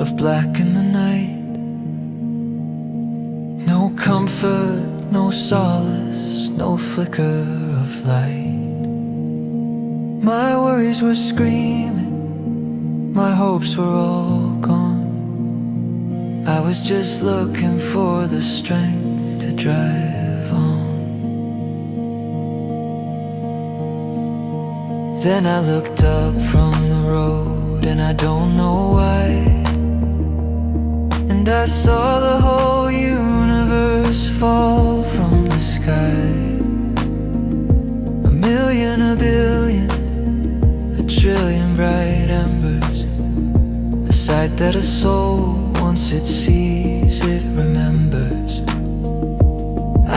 of black in the night. No comfort, no solace, no flicker of light. My worries were screaming, my hopes were all gone. I was just looking for the strength to drive on. Then I looked up from the road, and I don't know why, and I saw the whole universe fall from the sky. A million, a billion, a trillion bright embers, a sight that a soul, once it sees, it remembers.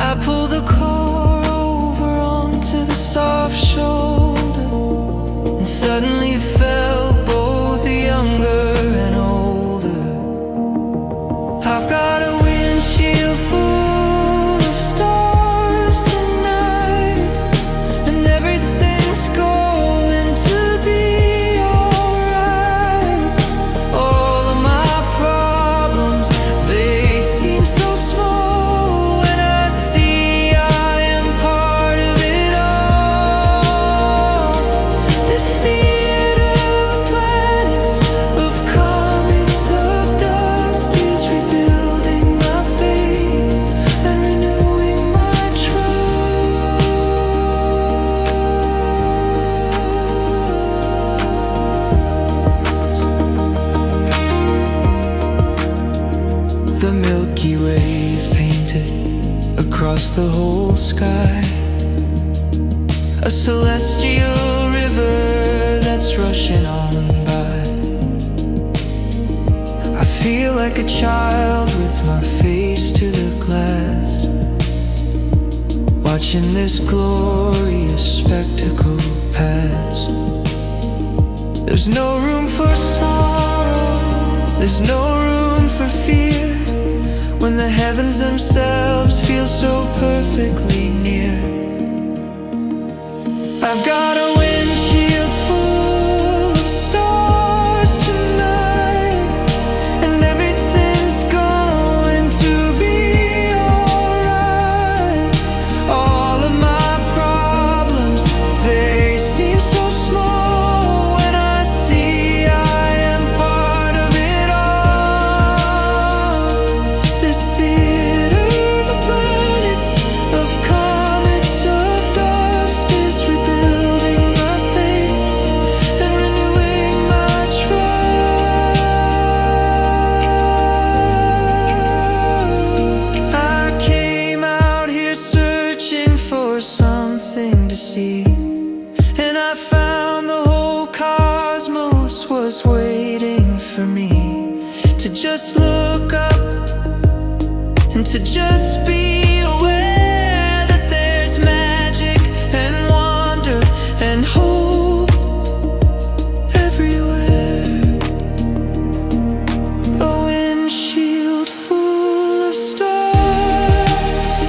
I pulled the car over onto the soft shoulder, and suddenly felt both younger and older. I've got a windshield full of stars tonight, and everything's going to be alright. All of my problems, they seem so small when I see I am part of it all. This theater of planets, of comets, of dust is rebuilding my faith and renewing my trust. The Milky Way's painted across the whole sky, a celestial river that's rushing on by. I feel like a child with my face to the glass, watching this glorious spectacle pass. There's no room for sorrow, there's no room for fear, when the heavens themselves feel so perfectly near. I've got a windshield full of stars tonight, and everything's going to be alright. All of my problems, they seem so small when I see I am part of it all. This theater of planets, of comets, of dust is rebuilding my faith and renewing my trust. I came out here searching for something to see, and I found the whole cosmos was waiting for me to just look up and to just be aware that there's magic and wonder and hope everywhere. A windshield full of stars,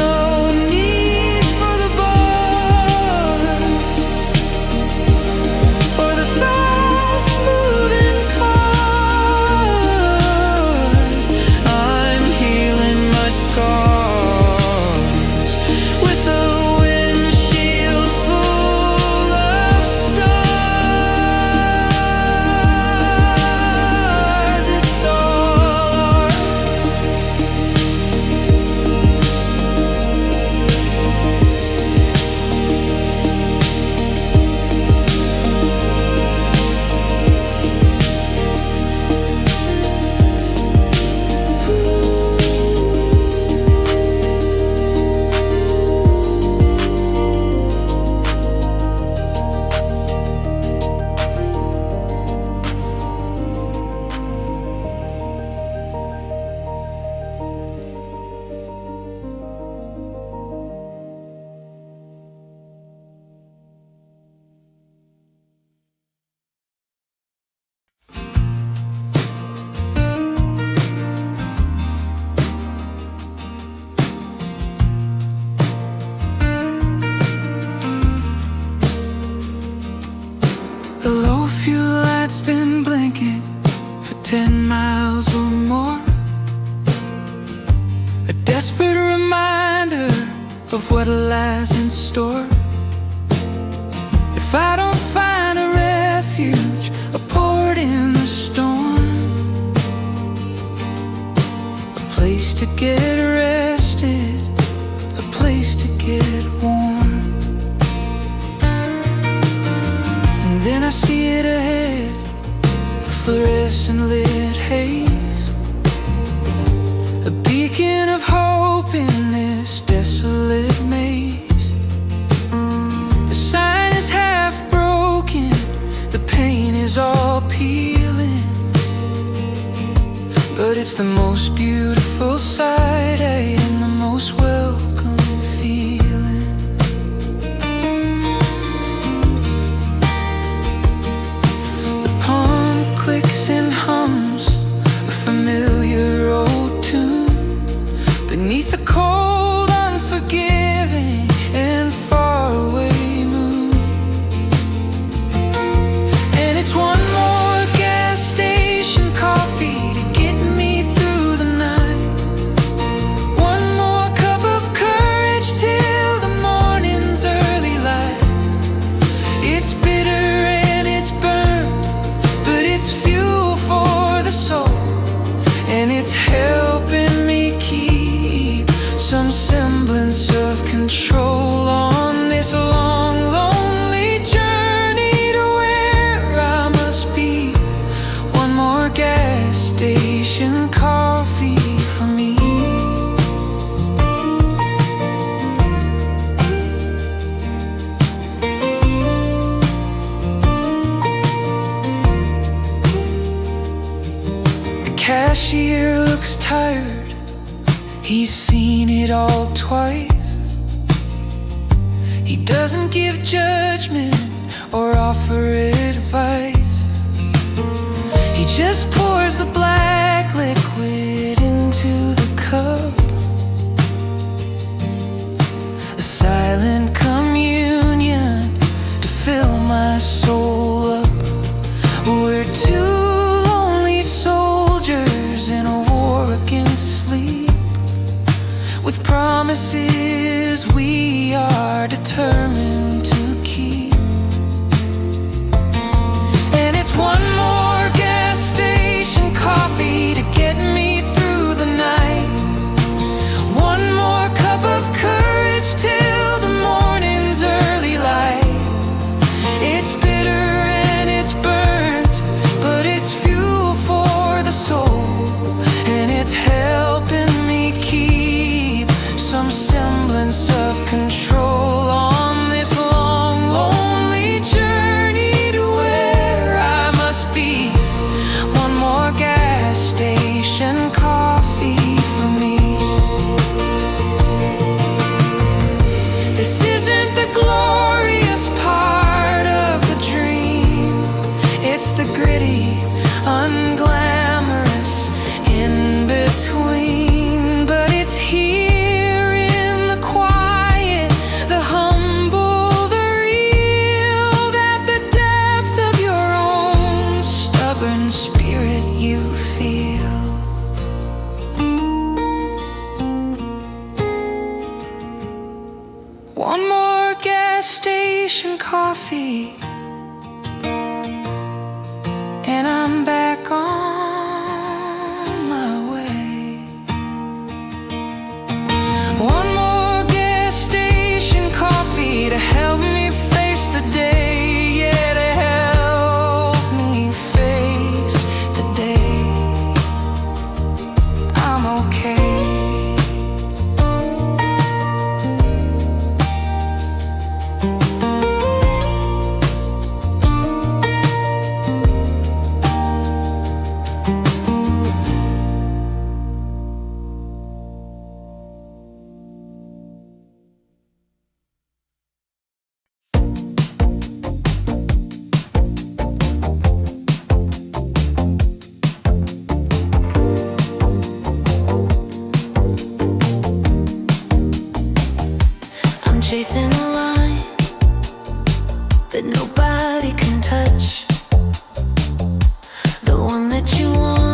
no need for the bars or the fast-moving cars. I'm healing my scars with a windshield full of stars. It's all ours. The low fuel light's been blinking 10 miles or more. A desperate reminder of what lies in store. If I don't find a refuge, a port in the storm, a place to get rested, a place to get warm. And then I see it ahead, a fluorescent lit haze, a beacon of hope in this desolate maze. The sign is half broken, the paint is all peeling, but it's the most beautiful sight and the most welcome feeling. The palm clicks and hums a familiar old tune beneath the cold, unforgiving and faraway moon. And it's one more gas station coffee to get me through the night, one more cup of courage till the morning's early light. It's bitter and it's burned, but it's fuel for the soul, and it's helping me keep some semblance of control on this long, lonely journey to where I must be. One more gas station coffee for me. The cashier looks tired, he's seen it all twice. He doesn't give judgment or offer advice. He just pours the black liquid into the cup, a silent communion to fill my soul up. We're two lonely soldiers in a war against sleep, with promises we are determined to keep. And it's one more gas station coffee to get me through the night, one more cup of courage till the morning's early light. It's bitter and it's burnt, but it's fuel for the soul, and it's helping me keep some semblance of control on this long, lonely journey to where I must be. One more gas station coffee for me. This isn't the glorious part of the dream, it's the gritty, unglamorous in between. But it's here in the quiet, the humble, the real, that the depth of your own stubborn spirit you feel. One more gas station coffee, and I'm back on my way. One more gas station coffee to help me face the day, yeah, to help me face the day. I'm okay. Chasing a line that nobody can touch, the one that you want.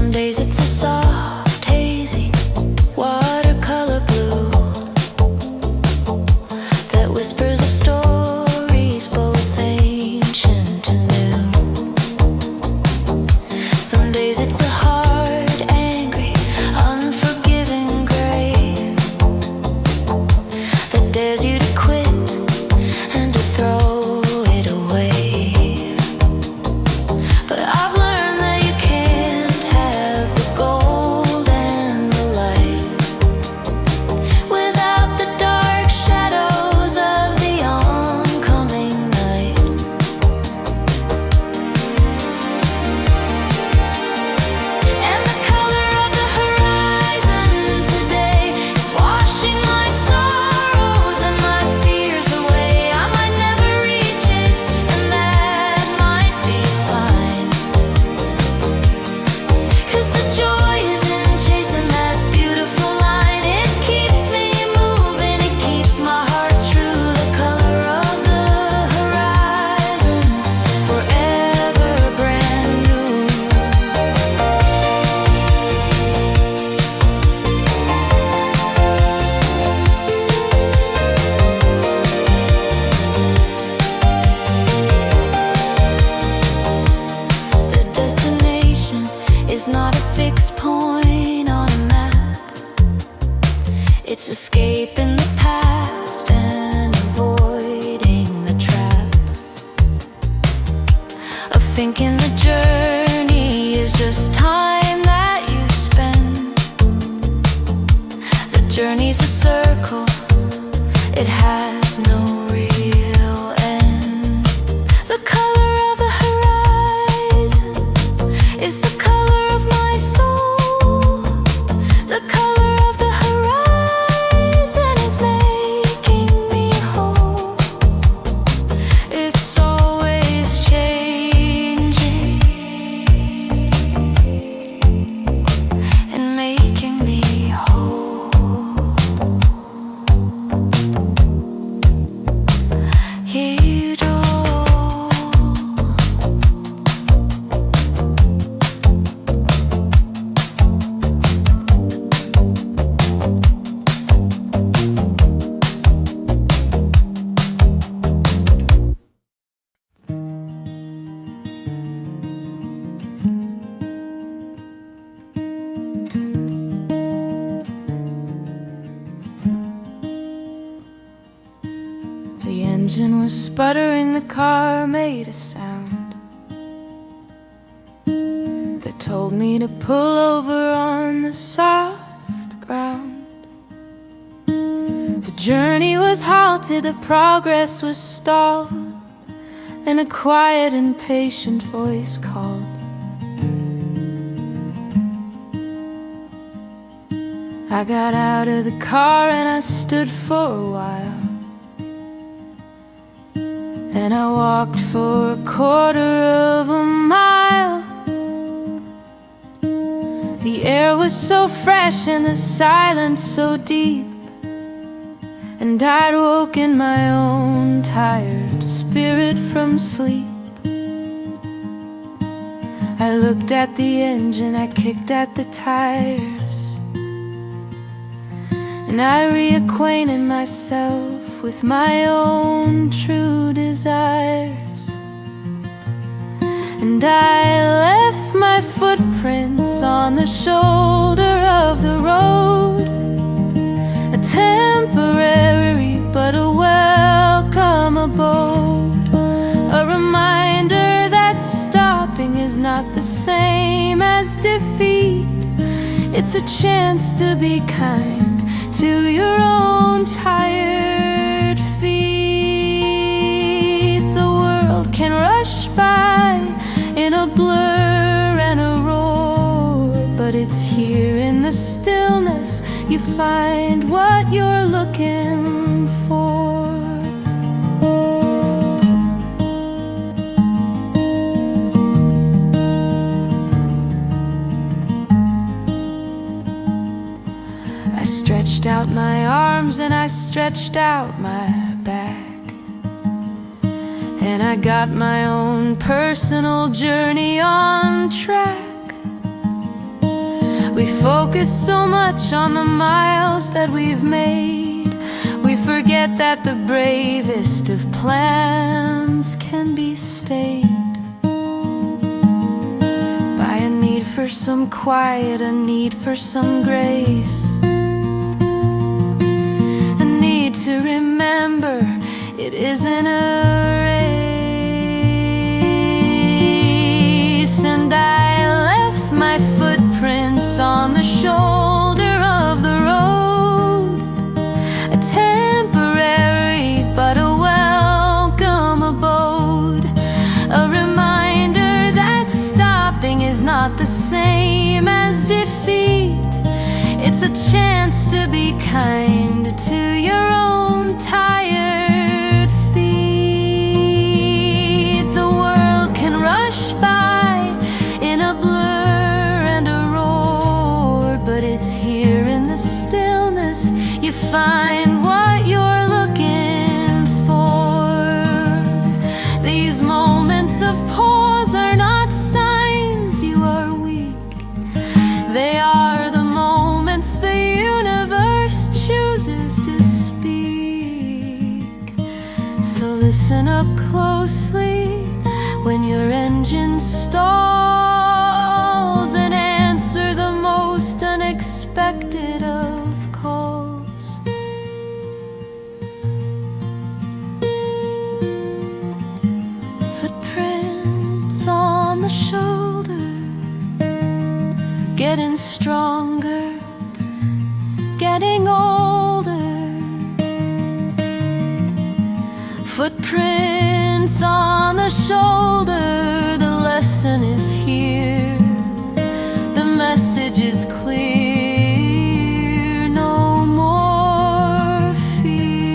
Some days it's a soft, hazy watercolor blue that whispers of stories both ancient and new. Some days it's a hard, angry, unforgiving grave that dares you to quit and to throw it away. But I've learned that you can't have the gold and the light without the dark shadows of the oncoming night. And the color of the horizon today is washing my sorrows and my fears away. I might never reach it, and that might be fine, 'cause the joy is in chasing that beautiful line. It keeps me moving, it keeps my heart true. The color of the horizon, forever brand new. The destination is not a fixed point on a map. It's escaping the past and avoiding the trap of thinking the journey is just time that you spend. The journey's a circle, it has no real end. The color of the horizon is the color of my soul. The color of the horizon is making me whole. It's always changing and making me whole. Hero. The engine was sputtering, the car made a sound that told me to pull over on the soft ground. The journey was halted, the progress was stalled, and a quiet and patient voice called. I got out of the car and I stood for a while, and I walked for a quarter of a mile. The air was so fresh and the silence so deep, and I'd woken my own tired spirit from sleep. I looked at the engine, I kicked at the tires, and I reacquainted myself with my own true desires. And I left my footprints on the shoulder of the road, a temporary but a welcome abode, a reminder that stopping is not the same as defeat. It's a chance to be kind to your own tired feet. The world can rush by in a blur and a roar, but it's here in the stillness you find what you're looking for. I stretched out my arms and I stretched out my back, and I got my own personal journey on track. We focus so much on the miles that we've made, we forget that the bravest of plans can be stayed by a need for some quiet, a need for some grace, a need to remember it isn't a race. And I left my footprints on the shoulder of the road, a temporary but a welcome abode, a reminder that stopping is not the same as defeat. It's a chance to be kind to your own tired feet. The world can rush by in a blur and a roar, but it's here in the stillness you find what you're looking for. These moments of pause are not signs you are weak. They are the moments the universe chooses to speak. So listen up closely when your engine stalls, and answer the most unexpected of calls. Footprints on the shoulder, getting stronger, getting older. Footprints on the shoulder, the lesson is here, the message is clear, no more fear.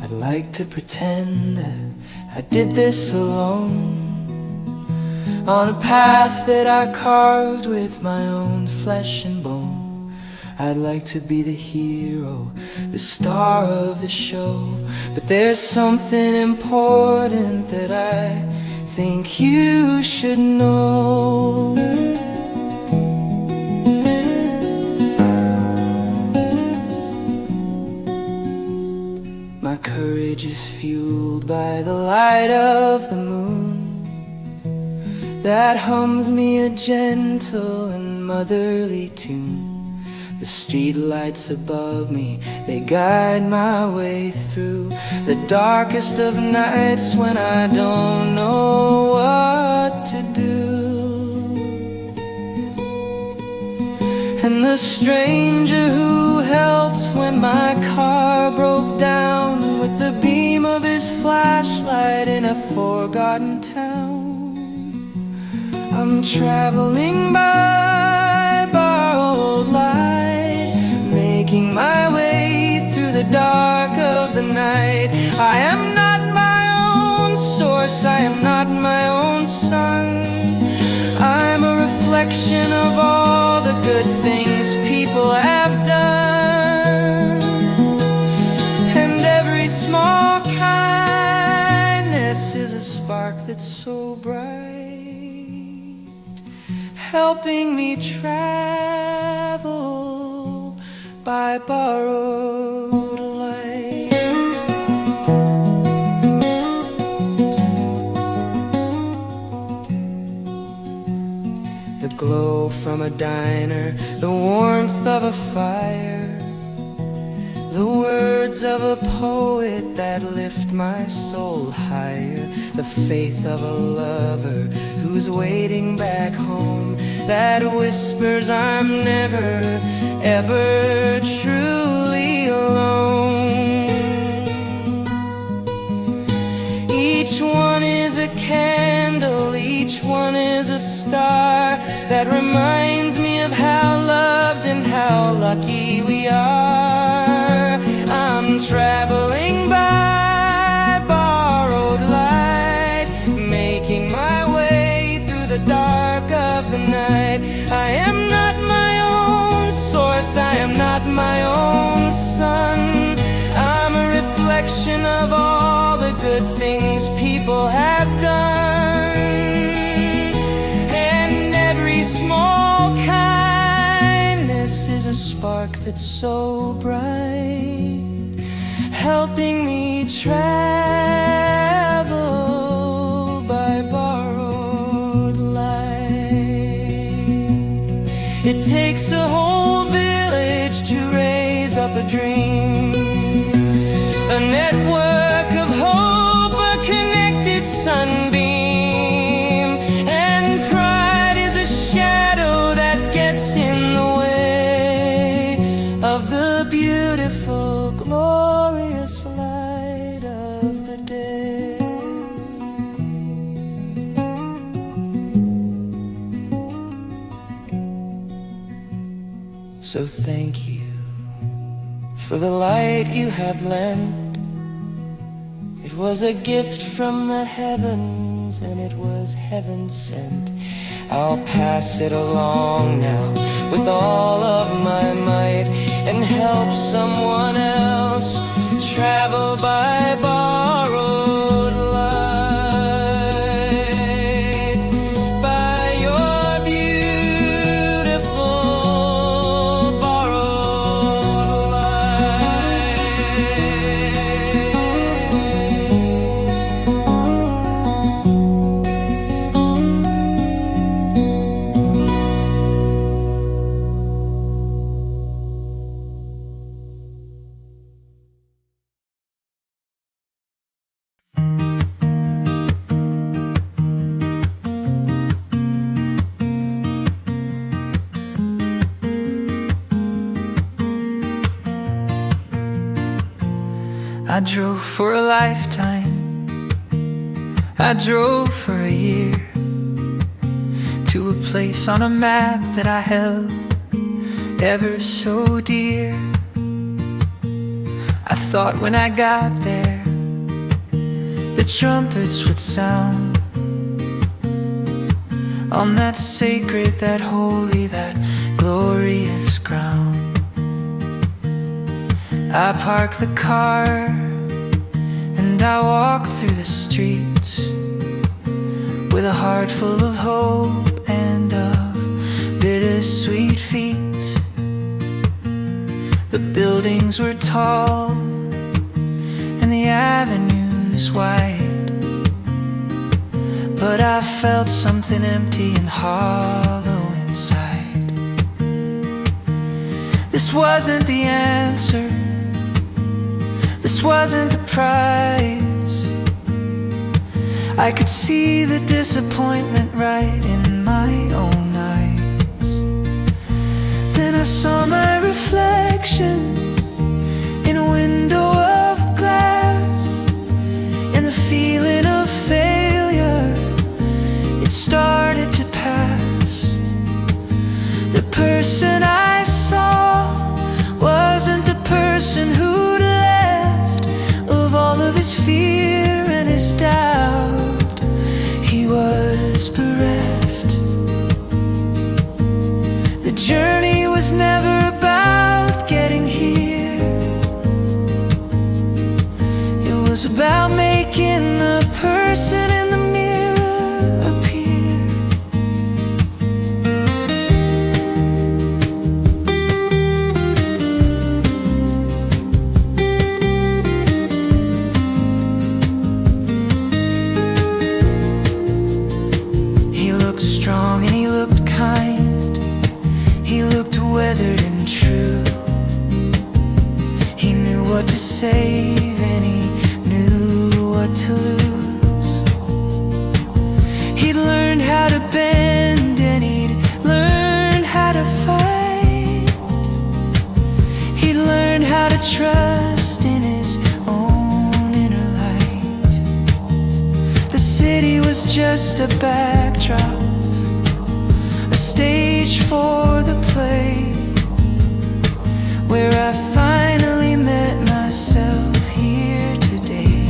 I'd like to pretend that I did this alone, on a path that I carved with my own flesh and bone. I'd like to be the hero, the star of the show, but there's something important that I think you should know. My courage is fueled by the light of the moon that hums me a gentle and motherly tune. The street lights above me, they guide my way through the darkest of nights when I don't know what to do. And the stranger who helped when my car broke down, with the beam of his flashlight in a forgotten town. I'm traveling by borrowed light, making my way through the dark of the night. I am not my own source, I am not my own sun. I'm a reflection of all the good things people have done. And every small kindness is a spark that's so bright, helping me travel by borrowed light. The glow from a diner, the warmth of a fire, the words of a poet that lift my soul higher, the faith of a lover who's waiting back home, that whispers I'm never ever truly alone. Each one is a candle, each one is a star that reminds me of how loved and how lucky we are. I'm traveling by borrowed light, making my way through the dark of the night. I am not my own source, I am not my own sun. I'm a reflection of all the good things people have done. And every small kindness is a spark that's so bright, helping me travel by borrowed light. It takes a whole village to raise up a dream, a network of hope, a connected sunbeam. And pride is a shadow that gets in the way of the beautiful, glorious light of the day. So thank you for the light you have lent. It was a gift from the heavens, and it was heaven sent. I'll pass it along now with all of my might, and help someone else travel by borrowed light, by your beautiful borrowed light. I drove for a lifetime, I drove for a year, to a place on a map that I held ever so dear. I thought when I got there, the trumpets would sound on that sacred, that holy, that glorious ground. I parked the car and I walked through the streets with a heart full of hope and of bittersweet feet. The buildings were tall and the avenues wide, but I felt something empty and hollow inside. This wasn't the answer, this wasn't the prize. I could see the disappointment right in my own eyes. Then I saw my reflection in a window of glass, and the feeling of failure, it started to pass. The person I saw wasn't the person who'd left of all of his fear and his doubt. He was bereft. The journey was never about getting here, it was about making the person in the mirror appear. He looked strong and he looked kind, he looked weathered and true. He knew what to save and he knew what to lose. He'd learned how to. trust in his own inner light. The city was just a backdrop, a stage for the play, where I finally met myself here today.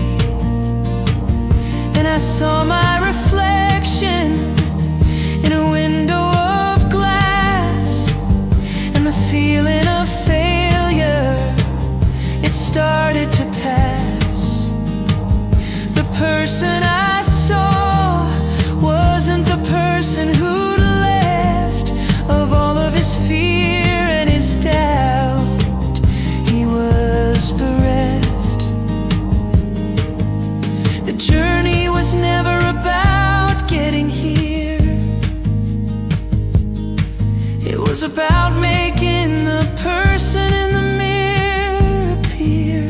And I saw my reflection in a window of glass, and the feeling of failure, it started to pass. The person I saw wasn't the person who'd left of all of his fear and his doubt. He was bereft. The journey was never about getting here. It was about making the person in the mirror appear.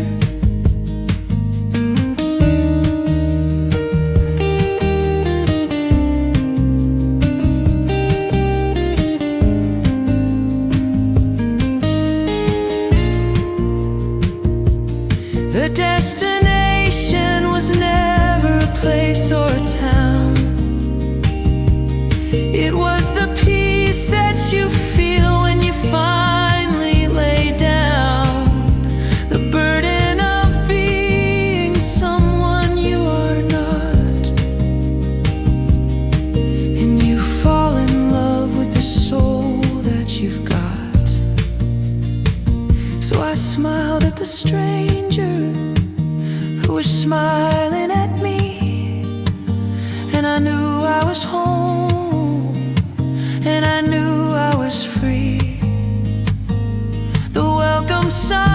The destination was never a place or a town. It was the peace that you feel when you finally lay down the burden of being someone you are not, and you fall in love with the soul that you've got. So I smiled at the stranger who was smiling at me, and I knew I was home, and I knew I was free. The welcome sign